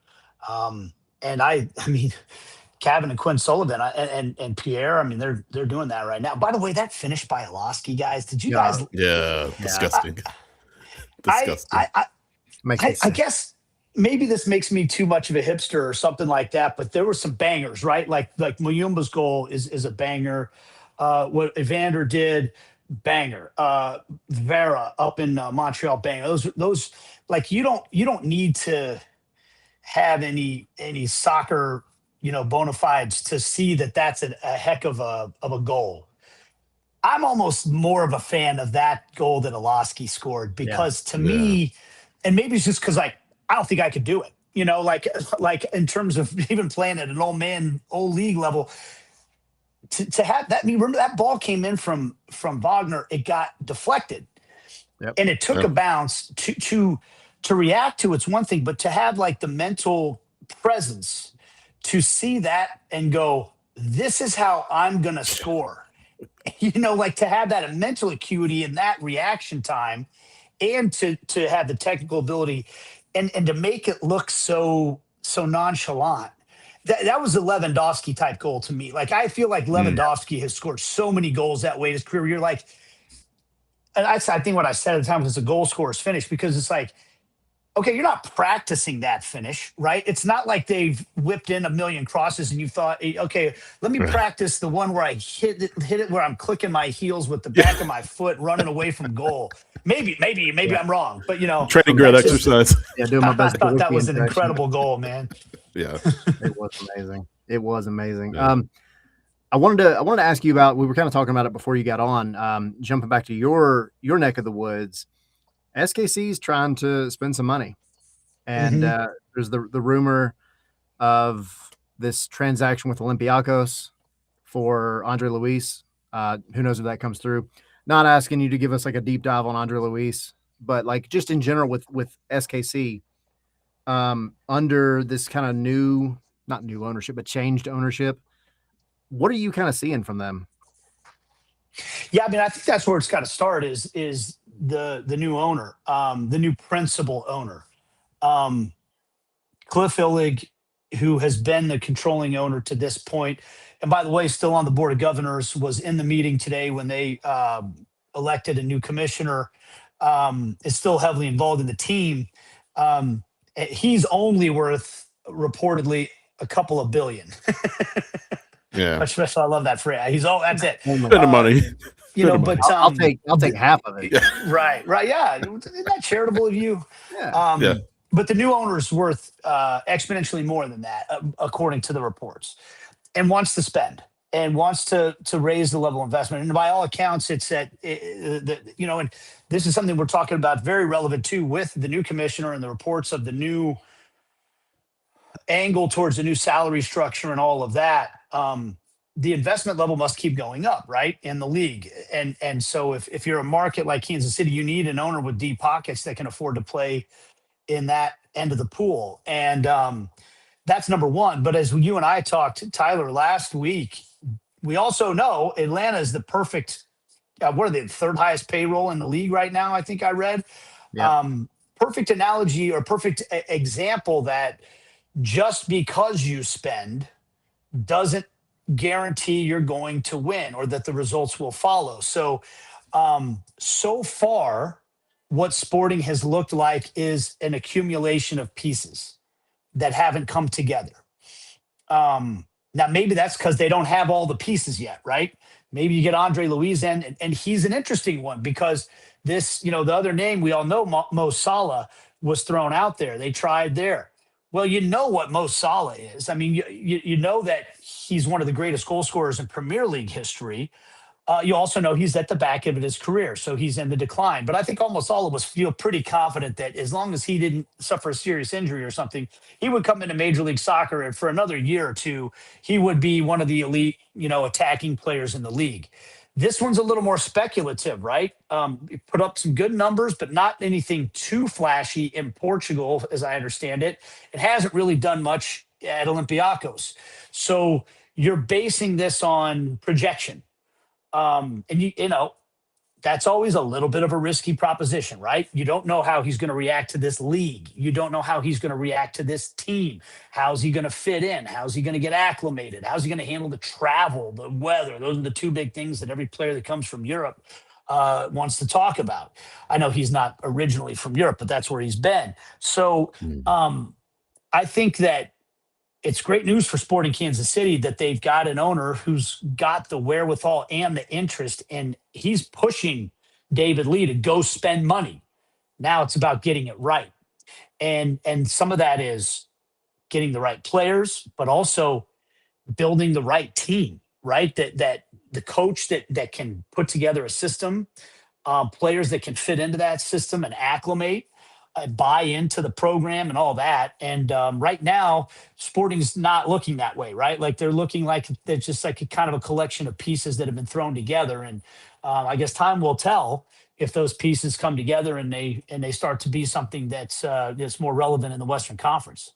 And I mean, Kevin and Quinn Sullivan and Pierre, I mean, they're doing that right now. By the way, that finish by Lewandowski, guys, did you guys? Yeah, disgusting. Disgusting. I guess maybe this makes me too much of a hipster or something like that, but there were some bangers, right? Like Muyumba's goal is a banger. What Evander did, banger. Vera up in Montreal, banger. Those like you don't need to have any soccer bona fides to see that that's a heck of a goal. I'm almost more of a fan of that goal that Lewandowski scored, because to me, and maybe it's just because like I don't think I could do it. Like in terms of even playing at an old league level, to have that. I mean, remember that ball came in from Wagner, it got deflected, and it took a bounce to react to. It's one thing, but to have like the mental presence to see that and go, this is how I'm gonna score. Like to have that mental acuity and that reaction time, and to have the technical ability and to make it look so nonchalant. That was a Lewandowski type goal to me. Like, I feel like Lewandowski has scored so many goals that way in his career. You're like, and I think what I said at the time was a goal scorer's finish, because it's like, okay, you're not practicing that finish, right? It's not like they've whipped in a million crosses and you thought, okay, let me practice the one where I hit it where I'm clicking my heels with the back of my foot, running away from goal. Maybe I'm wrong, but training ground exercise. Doing my best. I thought that was an incredible goal, man. Yeah, it was amazing. Yeah. I wanted to ask you about. We were kind of talking about it before you got on. Jumping back to your neck of the woods. SKC's trying to spend some money, and there's the rumor of this transaction with Olympiacos for Andre Luiz. Who knows if that comes through? Not asking you to give us like a deep dive on Andre Luiz, but like just in general with SKC, under this kind of not new ownership, but changed ownership. What are you kind of seeing from them? Yeah, I mean, I think that's where it's got to start is the new owner, the new principal owner, Cliff Illig, who has been the controlling owner to this point. And by the way, still on the board of governors, was in the meeting today when they elected a new commissioner, is still heavily involved in the team. He's only worth reportedly a couple of billion. Yeah. Especially, I love that phrase. That's it. Bit of money. But I'll take half of it. Yeah. Right. Yeah. Isn't that charitable of you? Yeah. But the new owner is worth exponentially more than that, according to the reports, and wants to spend and wants to raise the level of investment. And by all accounts, it's and this is something we're talking about, very relevant too, with the new commissioner and the reports of the new angle towards the new salary structure and all of that. The investment level must keep going up, right, in the league. And so if you're a market like Kansas City, you need an owner with deep pockets that can afford to play in that end of the pool. And that's number one. But as you and I talked, Tyler, last week, we also know Atlanta is the perfect, what are they, the third highest payroll in the league right now, I think I read. Yeah. perfect analogy or perfect example that just because you spend doesn't guarantee you're going to win or that the results will follow. So, so far, what Sporting has looked like is an accumulation of pieces that haven't come together. Now, maybe that's because they don't have all the pieces yet, right? Maybe you get Andre Luiz in, and he's an interesting one because this, the other name we all know, Mo Salah, was thrown out there. They tried there. Well, you know what Mo Salah is. I mean, you know that he's one of the greatest goal scorers in Premier League history. You also know he's at the back of his career, so he's in the decline. But I think almost all of us feel pretty confident that as long as he didn't suffer a serious injury or something, he would come into Major League Soccer, and for another year or two, he would be one of the elite, attacking players in the league. This one's a little more speculative, right? He put up some good numbers, but not anything too flashy in Portugal, as I understand it. It hasn't really done much at Olympiacos. So you're basing this on projection. And that's always a little bit of a risky proposition, right? You don't know how he's going to react to this league. You don't know how he's going to react to this team. How's he going to fit in? How's he going to get acclimated? How's he going to handle the travel, the weather? Those are the two big things that every player that comes from Europe wants to talk about. I know he's not originally from Europe, but that's where he's been. So I think that it's great news for Sporting Kansas City that they've got an owner who's got the wherewithal and the interest, and he's pushing David Lee to go spend money. Now it's about getting it right. And some of that is getting the right players, but also building the right team, right? That the coach that can put together a system, players that can fit into that system and acclimate, buy into the program and all that. And right now, Sporting's not looking that way, right? Like they're looking like they're just like a kind of a collection of pieces that have been thrown together. And I guess time will tell if those pieces come together and they start to be something that's more relevant in the Western Conference.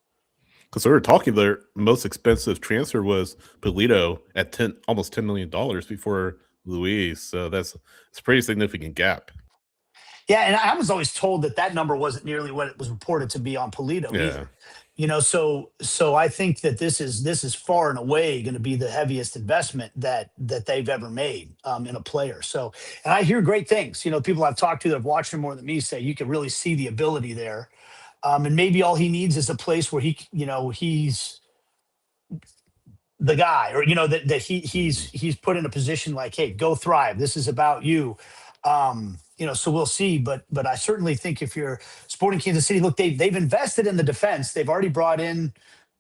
Because we were talking, their most expensive transfer was Polito at almost $10 million before Luiz. So that's a pretty significant gap. Yeah, and I was always told that number wasn't nearly what it was reported to be on Polito either. So I think that this is far and away going to be the heaviest investment that they've ever made in a player. So, and I hear great things. People I've talked to that have watched him more than me say you can really see the ability there. And maybe all he needs is a place where he's the guy, or that he's put in a position like, hey, go thrive. This is about you. So we'll see. But I certainly think if you're Sporting Kansas City, look, they've invested in the defense. They've already brought in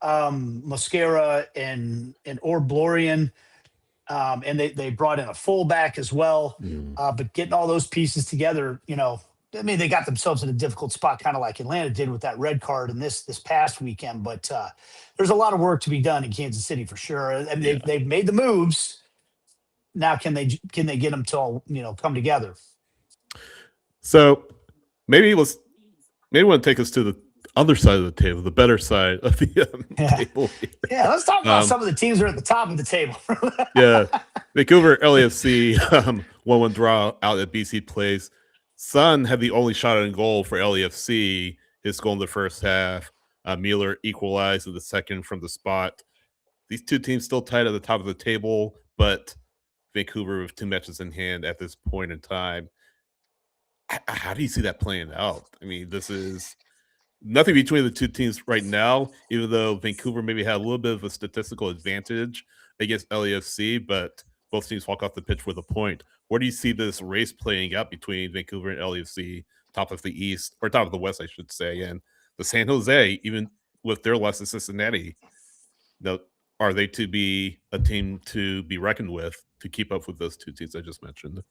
Mosquera and Orblorian, and they brought in a fullback as well. But getting all those pieces together, they got themselves in a difficult spot, kind of like Atlanta did with that red card in this past weekend. But there's a lot of work to be done in Kansas City for sure. And they've made the moves. Now, can they get them to all come together? So maybe want to take us to the other side of the table, the better side of the table. Yeah, let's talk about some of the teams that are at the top of the table. Vancouver LAFC 1-1 draw out at BC Place. Son had the only shot on goal for LAFC. His goal in the first half. Müller equalized in the second from the spot. These two teams still tied at the top of the table, but Vancouver with 2 matches in hand at this point in time. How do you see that playing out? I mean, this is nothing between the two teams right now, even though Vancouver maybe had a little bit of a statistical advantage against LAFC, but both teams walk off the pitch with a point. Where do you see this race playing out between Vancouver and LAFC, top of the East, or top of the West, I should say, and the San Jose, even with their loss to Cincinnati? Are they to be a team to be reckoned with to keep up with those two teams I just mentioned?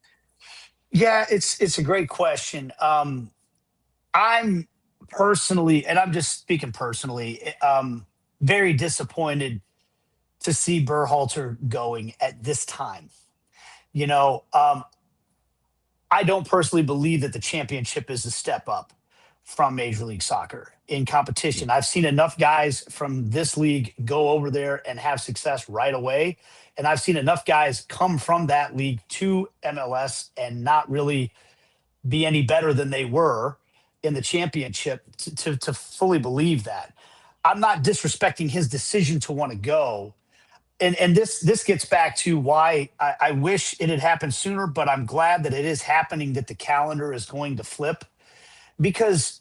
Yeah, it's a great question. I'm personally, and I'm just speaking personally, very disappointed to see Berhalter going at this time. I don't personally believe that the championship is a step up from Major League Soccer in competition. I've seen enough guys from this league go over there and have success right away. And I've seen enough guys come from that league to MLS and not really be any better than they were in the championship to fully believe that. I'm not disrespecting his decision to want to go. And this gets back to why I wish it had happened sooner, but I'm glad that it is happening, that the calendar is going to flip, because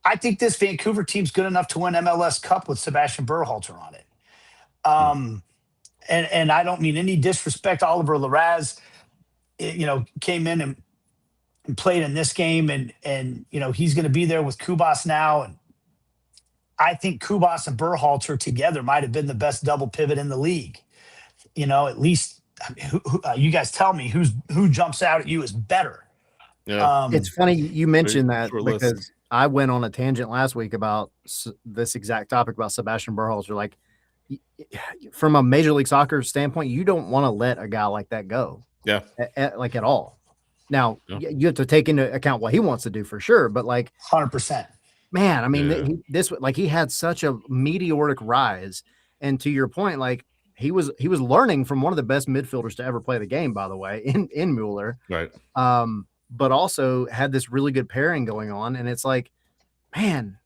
I think this Vancouver team's good enough to win MLS Cup with Sebastian Berhalter on it. And I don't mean any disrespect. Oliver Larraz, came in and played in this game, and he's going to be there with Kubas now. And I think Kubas and Berhalter together might have been the best double pivot in the league. At least you guys tell me who jumps out at you as better. Yeah. It's funny you mentioned that, short list. because I went on a tangent last week about this exact topic about Sebastian Berhalter. Like, from a Major League Soccer standpoint, you don't want to let a guy like that go. Yeah. At all. Now, Yeah. you have to take into account what he wants to do for sure, but 100%. Man, I mean, Yeah. he had such a meteoric rise, and to your point, he was learning from one of the best midfielders to ever play the game, by the way, in Müller. Right. But also had this really good pairing going on, and it's like, man,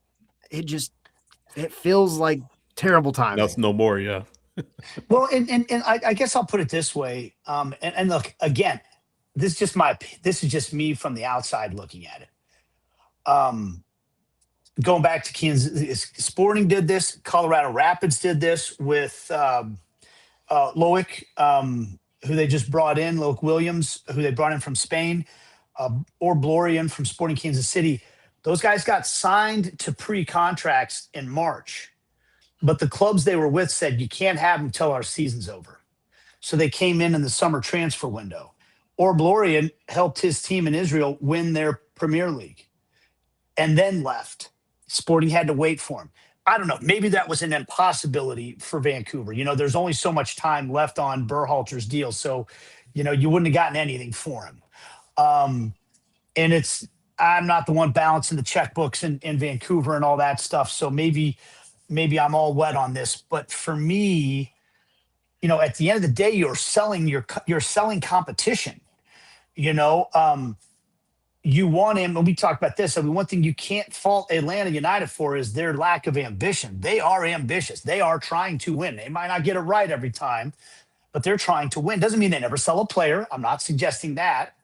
it feels like terrible timing. That's no more. Yeah. Well, and I guess I'll put it this way. And look, again, this is just me from the outside looking at it. Going back to Kansas, Sporting did this. Colorado Rapids did this with Loic, who they just brought in, Loic Williams, who they brought in from Spain, or Blorian from Sporting Kansas City. Those guys got signed to pre-contracts in March, but the clubs they were with said, you can't have them until our season's over. So they came in the summer transfer window. Or Blorian helped his team in Israel win their Premier League and then left. Sporting had to wait for him. I don't know. Maybe that was an impossibility for Vancouver. There's only so much time left on Berhalter's deal. So, you wouldn't have gotten anything for him. And I'm not the one balancing the checkbooks in Vancouver and all that stuff. So maybe I'm all wet on this. But for me, at the end of the day, you're selling competition. You want him, and we talked about this. I mean, one thing you can't fault Atlanta United for is their lack of ambition. They are ambitious. They are trying to win. They might not get it right every time, but they're trying to win. Doesn't mean they never sell a player. I'm not suggesting that.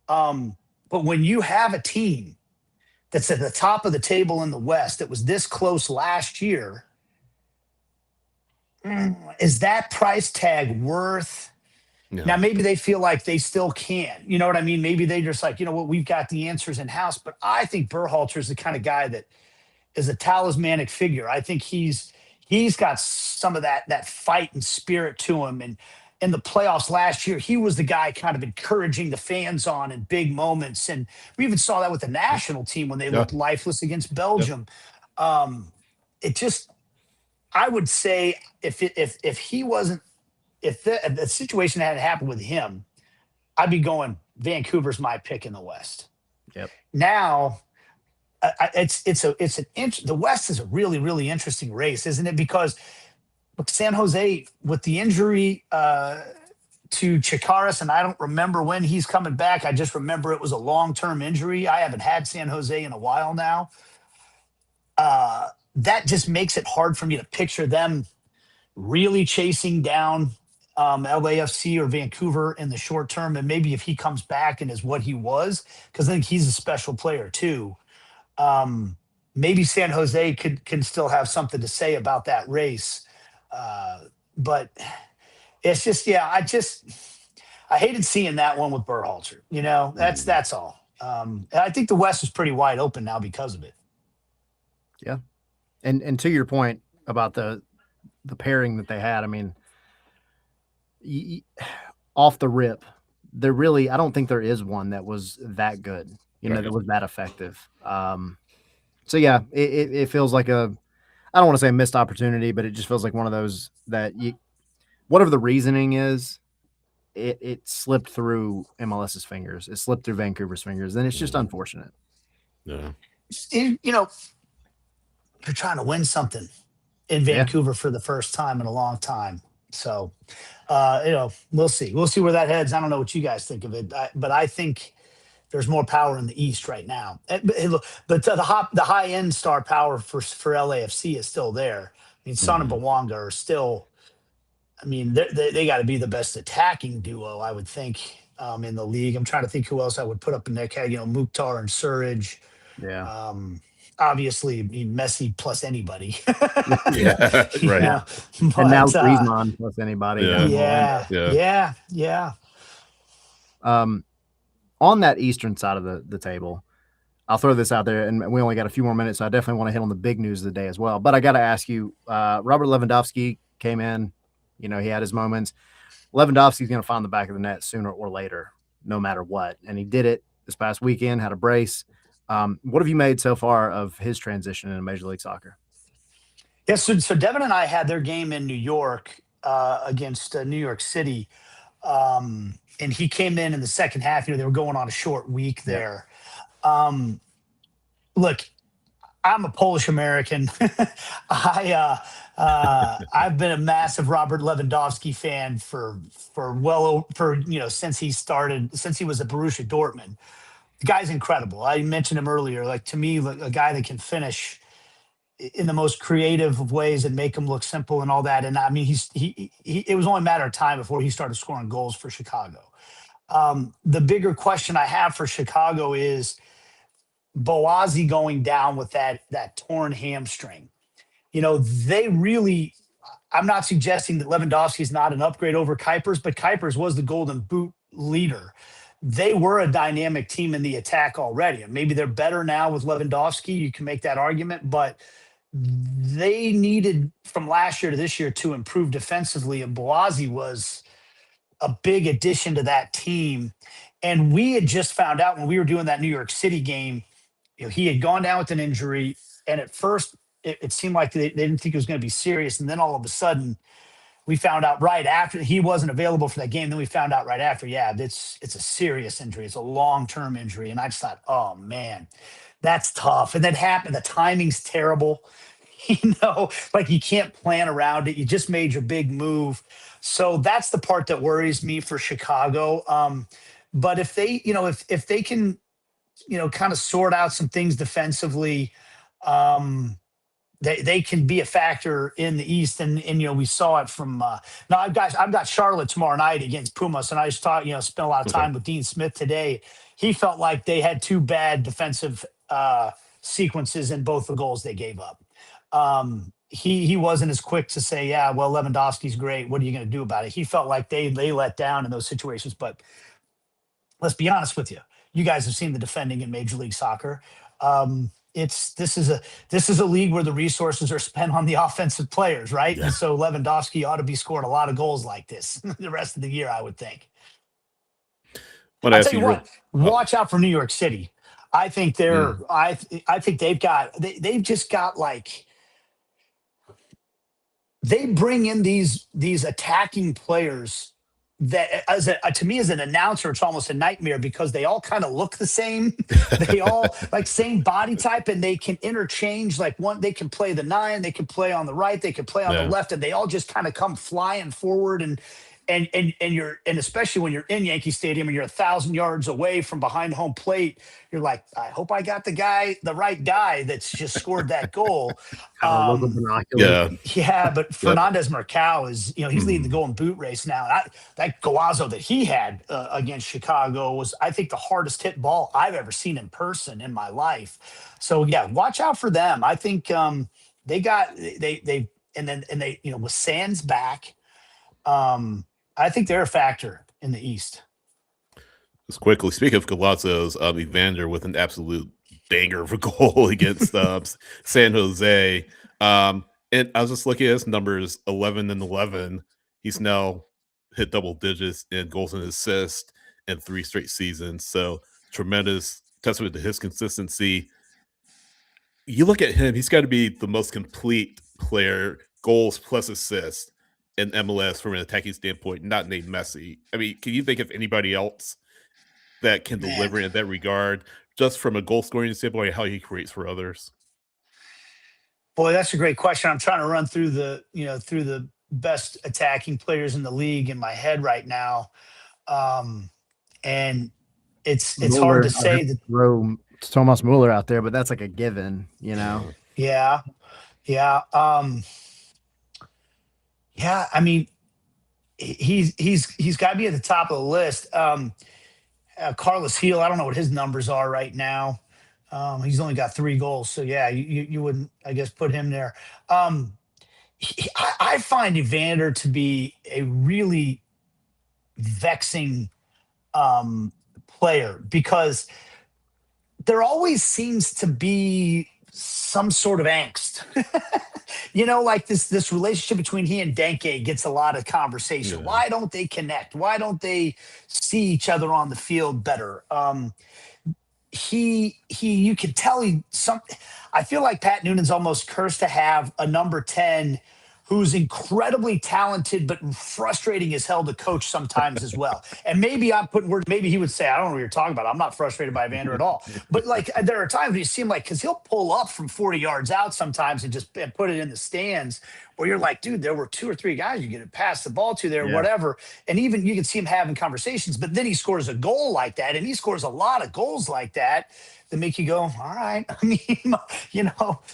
But when you have a team that's at the top of the table in the West that was this close last year, is that price tag worth? Yeah. Now, maybe they feel like they still can. You know what I mean? Maybe they just like, we've got the answers in house. But I think Berhalter is the kind of guy that is a talismanic figure. I think he's got some of that fight and spirit to him. And in the playoffs last year, he was the guy kind of encouraging the fans on in big moments. And we even saw that with the national team when they looked lifeless against Belgium. I would say if the situation hadn't happened with him, I'd be going Vancouver's my pick in the West. Yep. Now, the West is a really, really interesting race, isn't it? Because look, San Jose with the injury to Chikaris, and I don't remember when he's coming back. I just remember it was a long-term injury. I haven't had San Jose in a while now. That just makes it hard for me to picture them really chasing down LAFC or Vancouver in the short term. And maybe if he comes back and is what he was, because I think he's a special player too. Maybe San Jose can still have something to say about that race. But it's just, I hated seeing that one with Berhalter. That's all. I think the West is pretty wide open now because of it. Yeah. And to your point about the pairing that they had, I mean, off the rip, I don't think there is one that was that good, that was that effective. So yeah, it feels like I don't want to say a missed opportunity, but it just feels like one of those that whatever the reasoning is, it slipped through MLS's fingers. It slipped through Vancouver's fingers. And it's just unfortunate. Yeah. They're trying to win something in Vancouver for the first time in a long time. So, we'll see. We'll see where that heads. I don't know what you guys think of it, but I think there's more power in the East right now. But the high end star power for LAFC is still there. I mean, Son and Mhm. Bawanga are still. I mean, they got to be the best attacking duo, I would think, in the league. I'm trying to think who else I would put up in that category. You know, Mukhtar and Surridge. Yeah. Obviously, I mean, Messi plus anybody. Yeah, you right. know, And now but Griezmann plus anybody Yeah. down the line. yeah, Yeah. yeah, yeah. On that eastern side of the table, I'll throw this out there, and we only got a few more minutes, so I definitely want to hit on the big news of the day as well. But I got to ask you, Robert Lewandowski came in. You know, he had his moments. Lewandowski's going to find the back of the net sooner or later, no matter what. And he did it this past weekend, had a brace. What have you made so far of his transition into Major League Soccer? Yeah, so Devin and I had their game in New York against New York City, and he came in the second half. You know, they were going on a short week Yep. there. Look, I'm a Polish American. I've been a massive Robert Lewandowski fan for since he was at Borussia Dortmund. The guy's incredible. I mentioned him earlier. Like, to me, like, a guy that can finish in the most creative of ways and make them look simple and all that. And I mean, it was only a matter of time before he started scoring goals for Chicago. The bigger question I have for Chicago is Boazi going down with that torn hamstring. You know, they really. I'm not suggesting that Lewandowski is not an upgrade over Kuipers, but Kuipers was the Golden Boot leader. They were a dynamic team in the attack already, and maybe they're better now with Lewandowski. You can make that argument, but they needed from last year to this year to improve defensively, and Boazi was a big addition to that team. And we had just found out when we were doing that New York City game, you know, he had gone down with an injury, and at first it seemed like they didn't think it was going to be serious, and then all of a sudden we found out right after he wasn't available for that game. Then we found out right after, yeah, it's a serious injury. It's a long-term injury. And I just thought, oh man, that's tough. And that happened. The timing's terrible. You know, like, you can't plan around it. You just made your big move. So that's the part that worries me for Chicago. But if they, you know, if they can, you know, kind of sort out some things defensively, they can be a factor in the East, and you know, we saw it from. Now I've got Charlotte tomorrow night against Pumas, and I just thought, you know, spent a lot of Okay. time with Dean Smith today. He felt like they had two bad defensive sequences in both the goals they gave up. He wasn't as quick to say, yeah, well, Lewandowski's great. What are you going to do about it? He felt like they let down in those situations. But let's be honest with you. You guys have seen the defending in Major League Soccer. This is a league where the resources are spent on the offensive players, right? Yeah. And so Lewandowski ought to be scoring a lot of goals like this the rest of the year, I would think. Wanna I'll ask tell you you what, watch out for New York City. I think they're I think they've just got, like, they bring in these attacking players that, to me, as an announcer, it's almost a nightmare because they all kind of look the same. They all like same body type, and they can interchange. Like, one, they can play the 9, they can play on the right, they can play on the Yeah. left, and they all just kind of come flying forward. And especially when you're in Yankee Stadium and you're 1,000 yards away from behind home plate, you're like, I hope I got the right guy that's just scored that goal. Local binoculars. Yeah. Yeah, but Yep. Fernandez Marcao is, you know, he's leading the Golden Boot race now. That Golazo that he had against Chicago was, I think, the hardest hit ball I've ever seen in person in my life. So yeah, watch out for them. I think they you know, with Sands back, I think they're a factor in the East. Just quickly, speaking of Golazos, Evander with an absolute banger of a goal against San Jose. And I was just looking at his numbers, 11 and 11. He's now hit double digits in goals and assists in 3 straight seasons. So tremendous testament to his consistency. You look at him, he's got to be the most complete player, goals plus assists in MLS from an attacking standpoint, not named Messi. I mean, can you think of anybody else that can deliver in that regard, just from a goal scoring standpoint, how he creates for others? Boy, that's a great question. I'm trying to run through the best attacking players in the league in my head right now. And It's hard to say that. Throw Thomas Müller out there, but that's like a given, Yeah, yeah, yeah. I mean, he's got to be at the top of the list. Carlos Heel, I don't know what his numbers are right now. He's only got 3 goals, so yeah, you wouldn't, I guess, put him there. I find Evander to be a really vexing player because there always seems to be some sort of angst. Like this relationship between he and Denke gets a lot of conversation. Yeah. Why don't they connect? Why don't they see each other on the field better? You can tell I feel like Pat Noonan's almost cursed to have a number 10 who's incredibly talented but frustrating as hell to coach sometimes as well. And maybe I'm putting words, maybe he would say, I don't know what you're talking about. I'm not frustrated by Evander at all. But like there are times when you see him because he'll pull up from 40 yards out sometimes and just put it in the stands where you're like, dude, there were 2 or 3 guys you get to pass the ball to there, whatever. And even you can see him having conversations, but then he scores a goal like that. And he scores a lot of goals like that make you go, all right. I mean,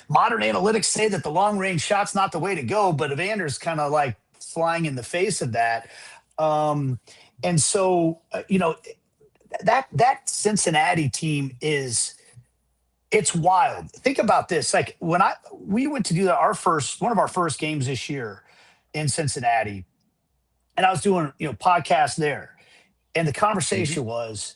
modern analytics say that the long range shot's not the way to go, but Evander's kind of like flying in the face of that. And so, that Cincinnati team it's wild. Think about this. Like when we went to do one of our first games this year in Cincinnati, and I was doing, podcasts there. And the conversation was,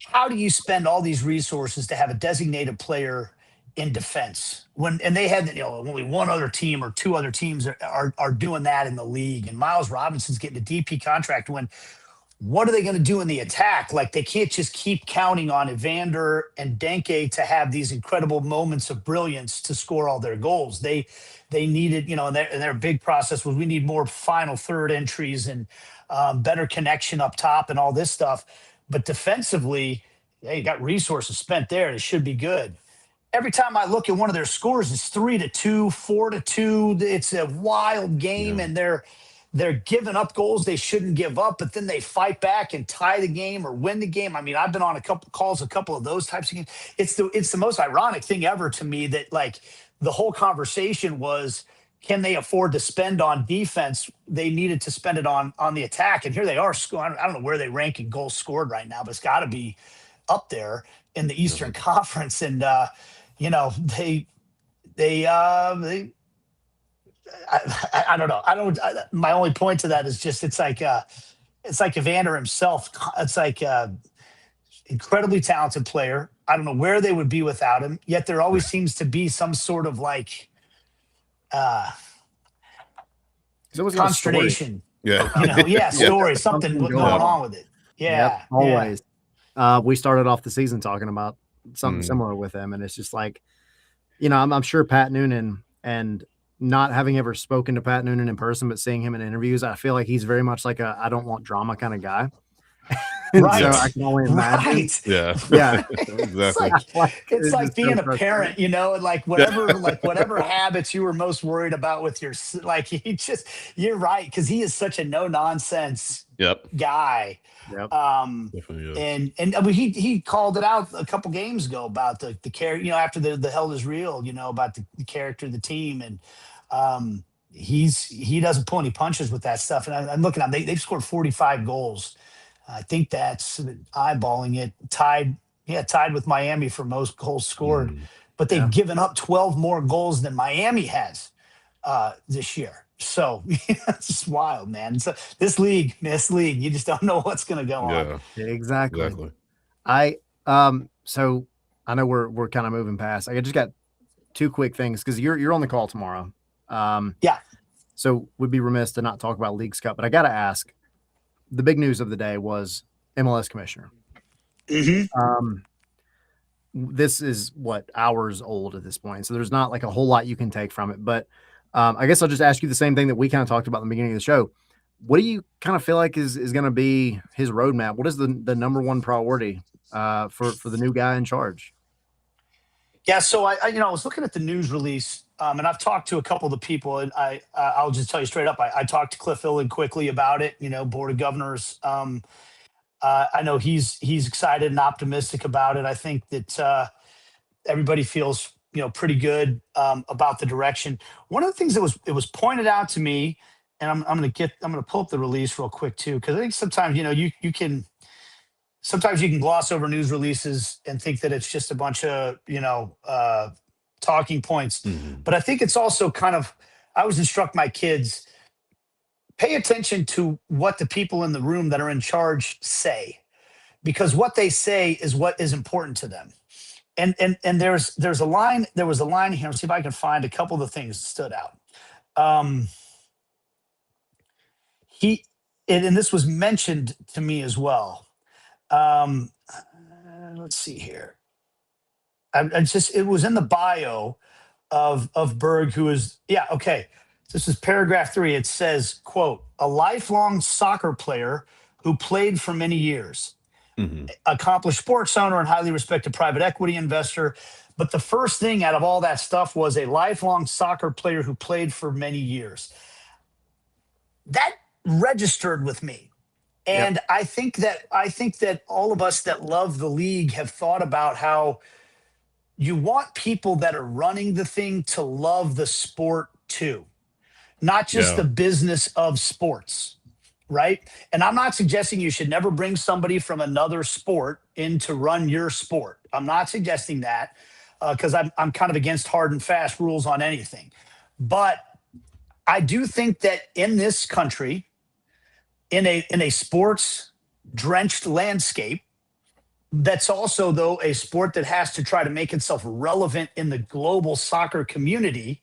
how do you spend all these resources to have a designated player in defense and they had, only one other team or 2 other teams are doing that in the league, and Miles Robinson's getting a DP contract. What are they going to do in the attack? Like they can't just keep counting on Evander and Denke to have these incredible moments of brilliance to score all their goals. They needed, and their big process was we need more final third entries and better connection up top and all this stuff. But defensively, you got resources spent there. It should be good. Every time I look at one of their scores, it's 3-2, 4-2. It's a wild game, and they're giving up goals they shouldn't give up, but then they fight back and tie the game or win the game. I mean, I've been on a couple of those types of games. It's the most ironic thing ever to me that like the whole conversation was, can they afford to spend on defense? They needed to spend it on the attack. And here they are. I don't know where they rank in goals scored right now, but it's got to be up there in the Eastern Conference. And, I don't know. My only point to that is just, it's like Evander himself. It's like incredibly talented player. I don't know where they would be without him. Yet there always seems to be some sort of like, consternation. Story, something going on with it. Always. We started off the season talking about something similar with him, and it's just like, I'm sure Pat Noonan, and not having ever spoken to Pat Noonan in person, but seeing him in interviews, I feel like he's very much like I don't want drama kind of guy. Right. So I can only imagine. Right. Yeah. Exactly. It's like being a parent, and like whatever habits you were most worried about with your, like you're right. Cause he is such a no nonsense guy. Yep. And I mean, he called it out a couple games ago about the character, after the hell is real, about the character of the team. And he doesn't pull any punches with that stuff. And I'm looking at them, they've scored 45 goals. I think that's eyeballing it, tied with Miami for most goals scored, but they've given up 12 more goals than Miami has this year. So it's just wild, man. So this league, you just don't know what's going to go on. Exactly. So I know we're kind of moving past. I just got 2 quick things because you're on the call tomorrow. So we'd be remiss to not talk about Leagues Cup, but I got to ask. The big news of the day was MLS commissioner. This is hours old at this point. So there's not like a whole lot you can take from it, but I guess I'll just ask you the same thing that we kind of talked about in the beginning of the show. What do you kind of feel like is going to be his roadmap? What is the number one priority for the new guy in charge? Yeah. So I was looking at the news release, and I've talked to a couple of the people, and I'll just tell you straight up. I talked to Cliff Illig quickly about it, Board of Governors. I know he's excited and optimistic about it. I think that everybody feels pretty good about the direction. One of the things that was pointed out to me, and I'm going to pull up the release real quick too, because I think sometimes you can gloss over news releases and think that it's just a bunch of talking points. But I think it's also I always instruct my kids, pay attention to what the people in the room that are in charge say, because what they say is what is important to them. And there was a line here. Let's see if I can find a couple of the things that stood out. And this was mentioned to me as well. Let's see here. It was in the bio of Berg, who is, okay. This is paragraph 3. It says, quote, a lifelong soccer player who played for many years, accomplished sports owner and highly respected private equity investor. But the first thing out of all that stuff was a lifelong soccer player who played for many years. That registered with me. And yep. I think that all of us that love the league have thought about how you want people that are running the thing to love the sport too, not just the business of sports, right? And I'm not suggesting you should never bring somebody from another sport in to run your sport. I'm not suggesting that because I'm kind of against hard and fast rules on anything. But I do think that in this country, in a sports drenched landscape, that's also, though, a sport that has to try to make itself relevant in the global soccer community,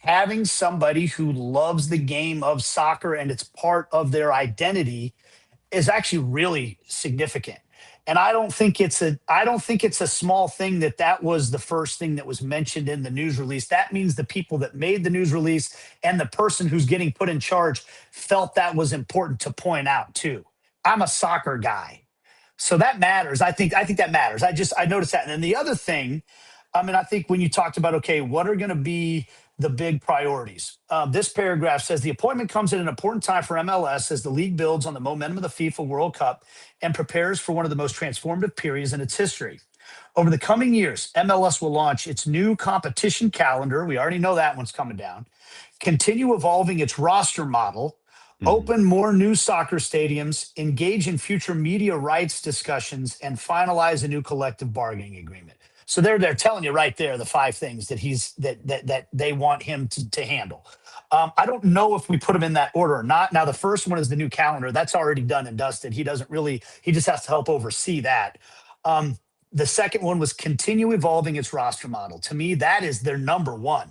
having somebody who loves the game of soccer and it's part of their identity is actually really significant. And I don't think it's a small thing that was the first thing that was mentioned in the news release. That means the people that made the news release and the person who's getting put in charge felt that was important to point out too. I'm a soccer guy, so that matters. I think that matters. I noticed that. And then the other thing, I think when you talked about, okay, what are going to be the big priorities? This paragraph says the appointment comes at an important time for MLS as the league builds on the momentum of the FIFA World Cup and prepares for one of the most transformative periods in its history. Over the coming years, MLS will launch its new competition calendar. We already know that one's coming down. Continue evolving its roster model, open more new soccer stadiums, engage in future media rights discussions, and finalize a new collective bargaining agreement. So they're telling you right there the 5 things that they want him to handle. I don't know if we put them in that order or not. Now, the first one is the new calendar. That's already done and dusted. He just has to help oversee that. The second one was continue evolving its roster model. To me, that is their number one.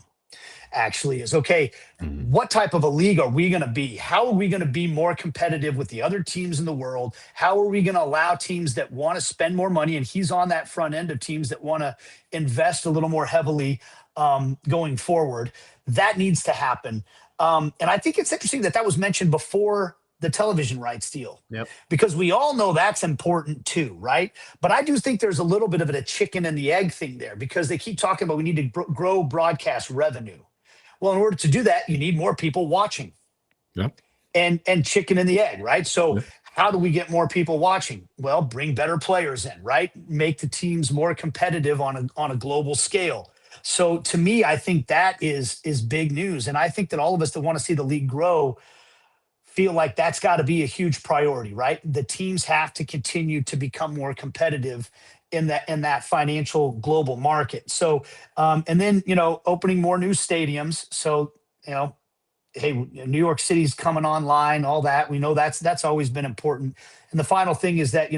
Actually, is okay. What type of a league are we going to be? How are we going to be more competitive with the other teams in the world? How are we going to allow teams that want to spend more money? And he's on that front end of teams that want to invest a little more heavily going forward. That needs to happen. And I think it's interesting that was mentioned before the television rights deal, because we all know that's important too, right? But I do think there's a little bit of a chicken and the egg thing there, because they keep talking about we need to grow broadcast revenue. Well, in order to do that, you need more people watching. And chicken and the egg, right? So how do we get more people watching? Well, bring better players in, right? Make the teams more competitive on a global scale. So to me, I think that is big news. And I think that all of us that want to see the league grow feel like that's got to be a huge priority, right? The teams have to continue to become more competitive in that financial global market. So, and then, opening more new stadiums. So, hey, New York City's coming online, all that. We know that's always been important. And the final thing is that,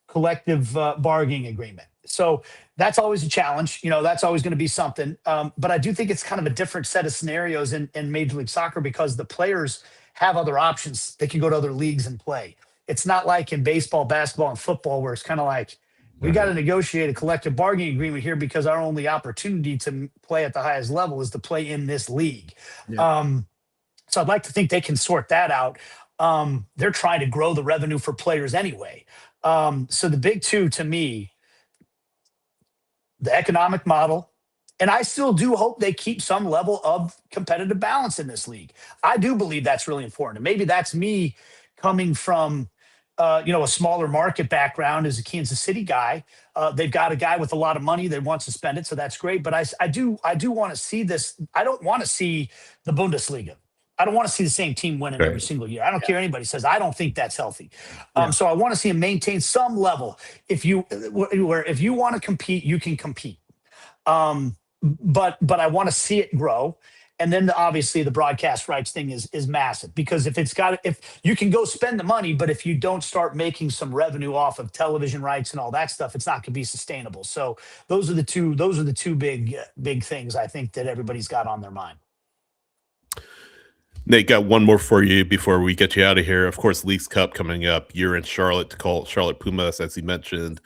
collective bargaining agreement. So that's always a challenge. That's always going to be something. But I do think it's kind of a different set of scenarios in Major League Soccer, because the players have other options. They can go to other leagues and play. It's not like in baseball, basketball, and football, where it's kind of like, we got to negotiate a collective bargaining agreement here because our only opportunity to play at the highest level is to play in this league. So I'd like to think they can sort that out. They're trying to grow the revenue for players anyway. So the big two to me, the economic model, and I still do hope they keep some level of competitive balance in this league. I do believe that's really important. And maybe that's me coming from a smaller market background as a Kansas City guy. They've got a guy with a lot of money that wants to spend it, so that's great. But I do want to see this. I don't want to see the Bundesliga. I don't want to see the same team winning every single year. I don't care anybody says. I don't think that's healthy. So I want to see him maintain some level. If you want to compete, you can compete. But I want to see it grow. And then obviously the broadcast rights thing is massive, because if you can go spend the money, but if you don't start making some revenue off of television rights and all that stuff, it's not going to be sustainable. So those are the two big things I think that everybody's got on their mind. Nate, got one more for you before we get you out of here. Of course, Leagues Cup coming up. You're in Charlotte to call Charlotte Pumas, as you mentioned.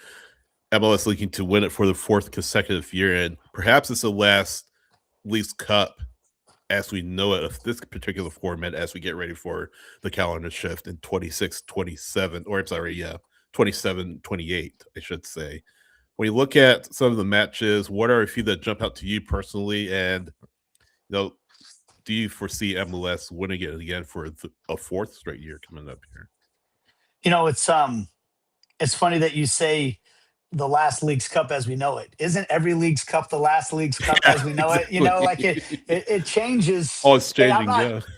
MLS looking to win it for the 4th consecutive year, and perhaps it's the last Leagues Cup as we know it of this particular format as we get ready for the calendar shift in 26-27, or I'm sorry, 27-28, I should say. When you look at some of the matches, what are a few that jump out to you personally, and do you foresee MLS winning it again for a 4th straight year coming up here? It's funny that you say the last Leagues Cup as we know it. Isn't every Leagues Cup the last Leagues Cup as we know it? Like it changes. Oh, it's changing.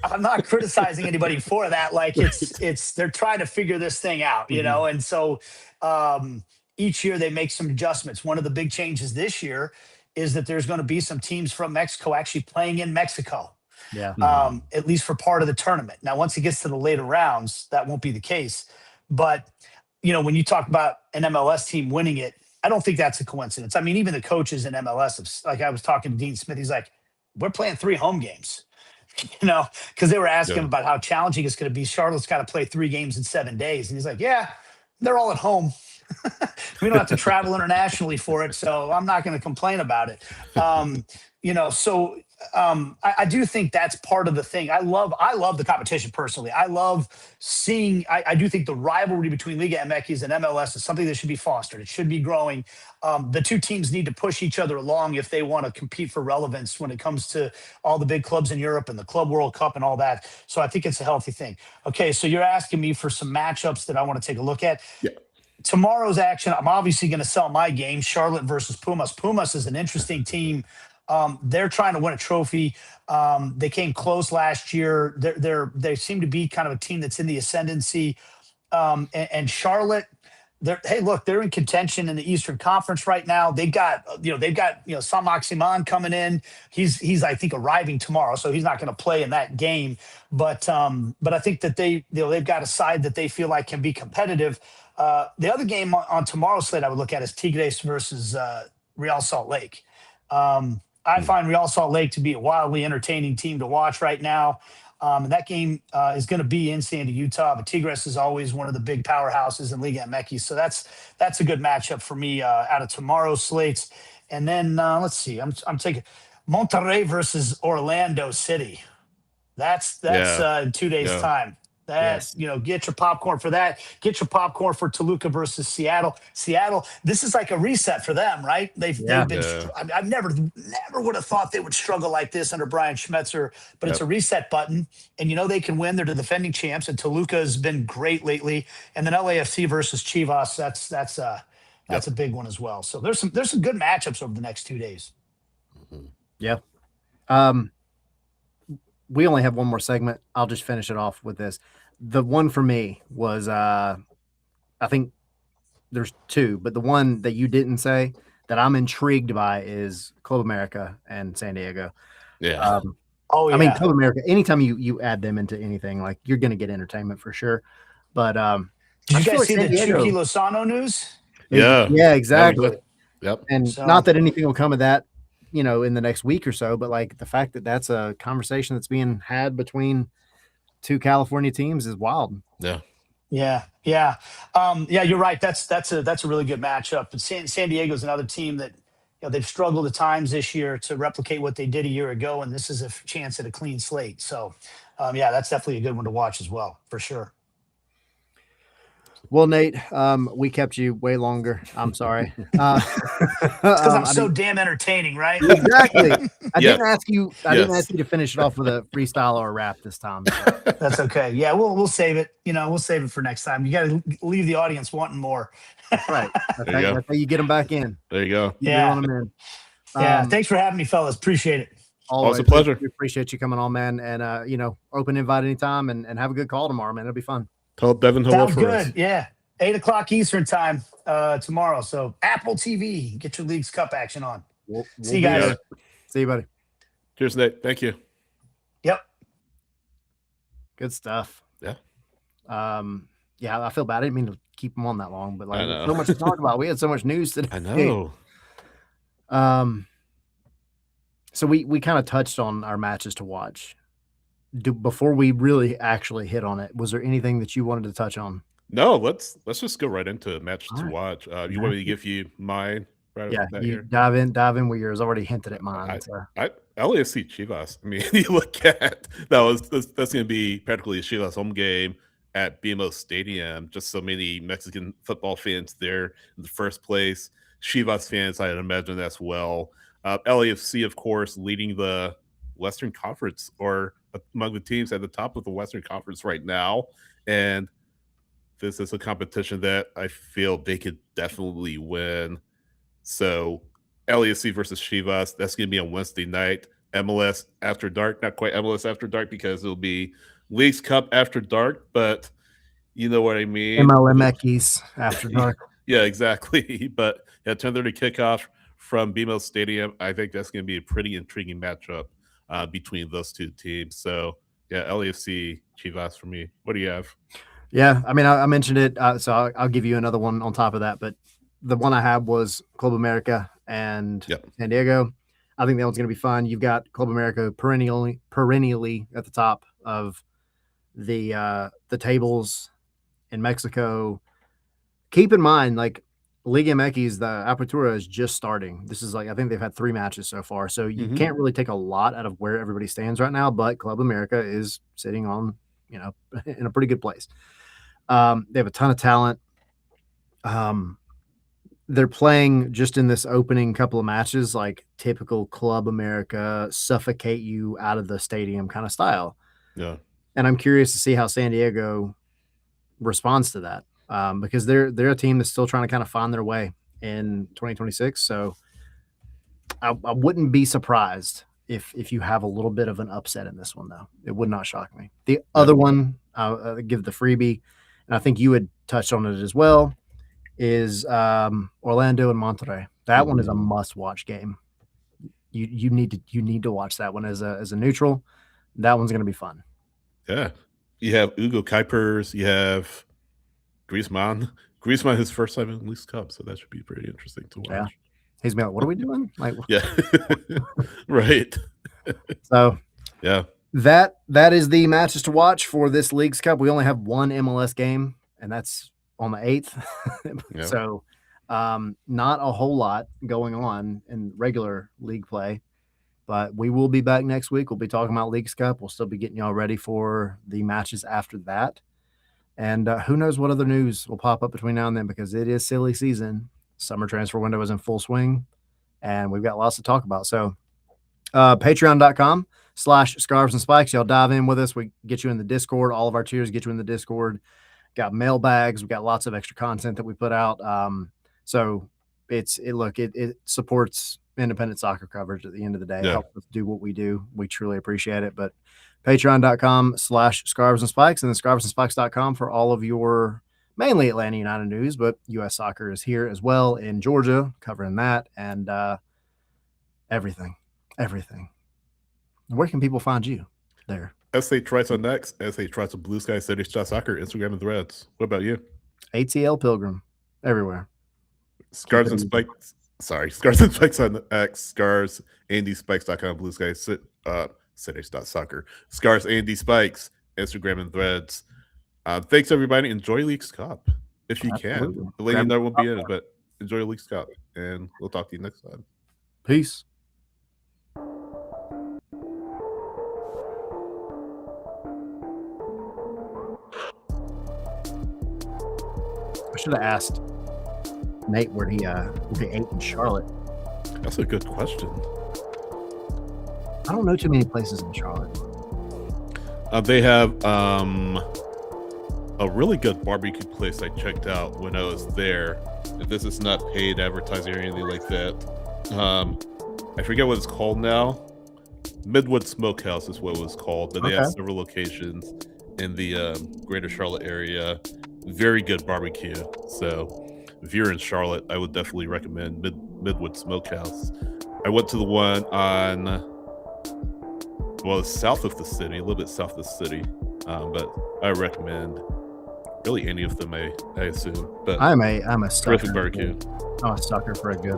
I'm not criticizing anybody for that. Like it's they're trying to figure this thing out, and so each year they make some adjustments. One of the big changes this year is that there's going to be some teams from Mexico actually playing in Mexico. Yeah. At least for part of the tournament. Now, once it gets to the later rounds, that won't be the case. But, when you talk about an MLS team winning it, I don't think that's a coincidence. I mean, even the coaches in MLS, like I was talking to Dean Smith, he's like, we're playing 3 home games, because they were asking him about how challenging it's going to be. Charlotte's got to play 3 games in 7 days. And he's like, yeah, they're all at home. We don't have to travel internationally for it, so I'm not going to complain about it. So I do think that's part of the thing. I love the competition personally. I love seeing. I do think the rivalry between Liga MX and MLS is something that should be fostered. It should be growing. The two teams need to push each other along if they want to compete for relevance when it comes to all the big clubs in Europe and the Club World Cup and all that. So I think it's a healthy thing. Okay, so you're asking me for some matchups that I want to take a look at. Yeah. Tomorrow's action, I'm obviously going to sell my game, Charlotte versus Pumas. Pumas is an interesting team. They're trying to win a trophy. They came close last year. They seem to be kind of a team that's in the ascendancy. And Charlotte, they're in contention in the Eastern Conference right now. They've got Son Heung-min coming in. He's I think arriving tomorrow, so he's not going to play in that game. But I think that they've got a side that they feel like can be competitive. The other game on tomorrow's slate I would look at is Tigres versus Real Salt Lake. I find Real Salt Lake to be a wildly entertaining team to watch right now. And that game is going to be in Sandy, Utah. But Tigres is always one of the big powerhouses in Liga MX. So that's a good matchup for me out of tomorrow's slates. And then let's see. I'm taking Monterrey versus Orlando City. That's in 2 days' time. Get your popcorn for that. Get your popcorn for Toluca versus Seattle. Seattle, this is like a reset for them, right? They've been. I've never would have thought they would struggle like this under Brian Schmetzer, but it's a reset button, and they can win. They're the defending champs, and Toluca has been great lately. And then LAFC versus Chivas. That's a big one as well. So there's some good matchups over the next 2 days. Yeah. We only have one more segment. I'll just finish it off with this. The one for me was, I think there's 2, but the one that you didn't say that I'm intrigued by is Club America and San Diego. Yeah. I mean, Club America, anytime you add them into anything, like you're going to get entertainment for sure. But did you guys see the Chucky Lozano news? Yeah. Yeah, exactly. Yep. And not that anything will come of that, in the next week or so, but like the fact that that's a conversation that's being had between 2 California teams is wild. Yeah. You're right. That's a really good matchup. But San Diego's another team that they've struggled at times this year to replicate what they did a year ago, and this is a chance at a clean slate. So, that's definitely a good one to watch as well, for sure. Well, Nate, we kept you way longer. I'm sorry. It's because I'm I so mean, damn entertaining, right? exactly. I Yes. didn't ask you. I didn't ask Yes. you to finish it off with a freestyle or a rap this time. So. That's okay. Yeah, we'll save it. We'll save it for next time. You got to leave the audience wanting more. That's right. There you go. That's how you get them back in. There you go. You Yeah. reel them in. Yeah. Thanks for having me, fellas. Appreciate it. Always a Always pleasure. We appreciate you coming on, man. And open invite anytime, and have a good call tomorrow, man. It'll be fun. Tell Devin hello Sounds for good. us. Yeah. 8:00 Eastern time tomorrow. So Apple TV, get your Leagues Cup action on. We'll See you guys. there. See you, buddy. Cheers, Nate. Thank you. Yep. Good stuff. Yeah. Yeah, I feel bad. I didn't mean to keep him on that long, but I know. so much to talk about. We had so much news today. I know. So we kind of touched on our matches to watch. Before we really actually hit on it, was there anything that you wanted to touch on? No, let's just go right into matches All to right. watch. You want me to give you mine? Right Yeah, off the bat you here? dive in where yours already hinted at mine. LAFC Chivas. I mean, you look at that's going to be practically a Chivas home game at BMO Stadium. Just so many Mexican football fans there in the first place. Chivas fans, I'd imagine as well. LAFC, of course, leading the Western Conference, or among the teams at the top of the Western Conference right now. And this is a competition that I feel they could definitely win. So LAFC versus Chivas, that's going to be on Wednesday night. MLS After Dark, not quite MLS After Dark because it'll be Leagues Cup After Dark, but you know what I mean. MLMX After Dark. Yeah, exactly. But yeah, 10:30 kickoff from BMO Stadium. I think that's going to be a pretty intriguing matchup between those two teams. So yeah, LAFC Chivas for me. What do you have? Yeah, I mean, I mentioned it, so I'll give you another one on top of that. But the one I had was Club America and San Diego. I think that one's going to be fun. You've got Club America perennially at the top of the tables in Mexico. Keep in mind, like Liga MX, the Apertura is just starting. This is I think they've had 3 matches so far, so you can't really take a lot out of where everybody stands right now. But Club America is sitting on, in a pretty good place. They have a ton of talent. They're playing just in this opening couple of matches, like typical Club America, suffocate you out of the stadium kind of style. Yeah. And I'm curious to see how San Diego responds to that, because they're a team that's still trying to kind of find their way in 2026. So I wouldn't be surprised if you have a little bit of an upset in this one, though. It would not shock me. The other one, I'll give the freebie, and I think you had touched on it as well, is Orlando and Monterrey. That one is a must-watch game. You need to watch that one as a neutral. That one's going to be fun. Yeah, you have Hugo Kuipers, you have Griezmann. Griezmann, his first time in Leagues Cup, so that should be pretty interesting to watch. Yeah. He's going, what are we doing? Yeah, right. So yeah, that is the matches to watch for this Leagues Cup. We only have one MLS game, and that's on the 8th. Yeah. So not a whole lot going on in regular league play, but we will be back next week. We'll be talking about Leagues Cup. We'll still be getting y'all ready for the matches after that. And who knows what other news will pop up between now and then, because it is silly season. Summer transfer window is in full swing, and we've got lots to talk about. So patreon.com/scarves and spikes. Y'all dive in with us. We get you in the Discord. All of our tiers get you in the Discord. Got mailbags. We've got lots of extra content that we put out. So it supports independent soccer coverage at the end of the day. It helps us do what we do. We truly appreciate it. But patreon.com/scarves and spikes, and then scarvesandspikes.com for all of your mainly Atlanta United news, but U.S. soccer is here as well in Georgia, covering that and everything. Where can people find you there? SA Trites on Next, SA Trites on Blue Sky, City Soccer, Instagram, and Threads. What about you? ATL Pilgrim, everywhere. Scarves and Spikes. Sorry, Scarves and Spikes on X, Scars, AndySpikes.com, Blue Sky, City.soccer, Scars, Andy Spikes, Instagram, and Threads. Thanks, everybody. Enjoy Leagues Cup if you can. The lady there won't be in it, but enjoy Leagues Cup, and we'll talk to you next time. Peace. I should have asked Nate where he ate in Charlotte. That's a good question. I don't know too many places in Charlotte. They have a really good barbecue place I checked out when I was there. If this is not paid advertising or anything like that. I forget what it's called now. Midwood Smokehouse is what it was called, but they have several locations in the greater Charlotte area. Very good barbecue. So if you're in Charlotte, I would definitely recommend Midwood Smokehouse. I went to the one on, well, it's south of the city, a little bit south of the city, but I recommend really any of them, I assume. But I'm a sucker. terrific barbecue. I'm a sucker for a good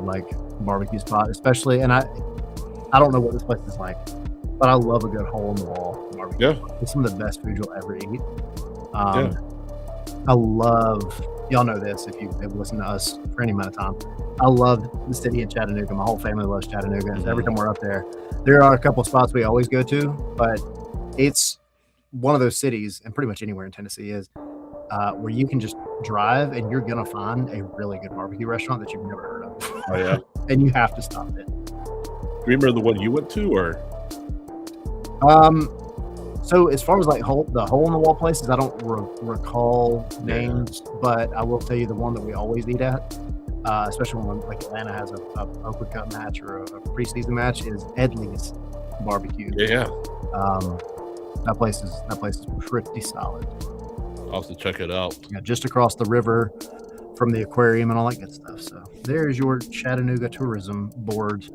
barbecue spot, especially. And I don't know what this place is like, but I love a good hole in the wall barbecue. Yeah, It's some of the best food you'll ever eat. yeah. I love, y'all know this if you've listened to us for any amount of time. I love the city of Chattanooga. My whole family loves Chattanooga. And every time we're up there are a couple spots we always go to, but it's one of those cities, and pretty much anywhere in Tennessee is, where you can just drive and you're going to find a really good barbecue restaurant that you've never heard of. Oh, yeah. And you have to stop it. Remember the one you went to, or? So as far as the hole in the wall places, I don't recall names, but I will tell you the one that we always eat at, especially when Atlanta has a Oakwood Cup match or a preseason match, is Edley's Barbecue. Yeah. That place is pretty solid. I'll have to check it out. Yeah, just across the river from the aquarium and all that good stuff. So there's your Chattanooga Tourism Board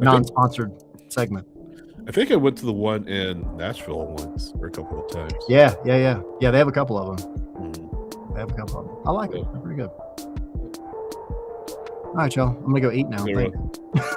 non-sponsored segment. I think I went to the one in Nashville once, or a couple of times. Yeah. They have a couple of them. Mhm. They have a couple of them. I like Yeah. it. They're pretty good. All right, y'all. I'm gonna go eat now. Yeah, Thank you.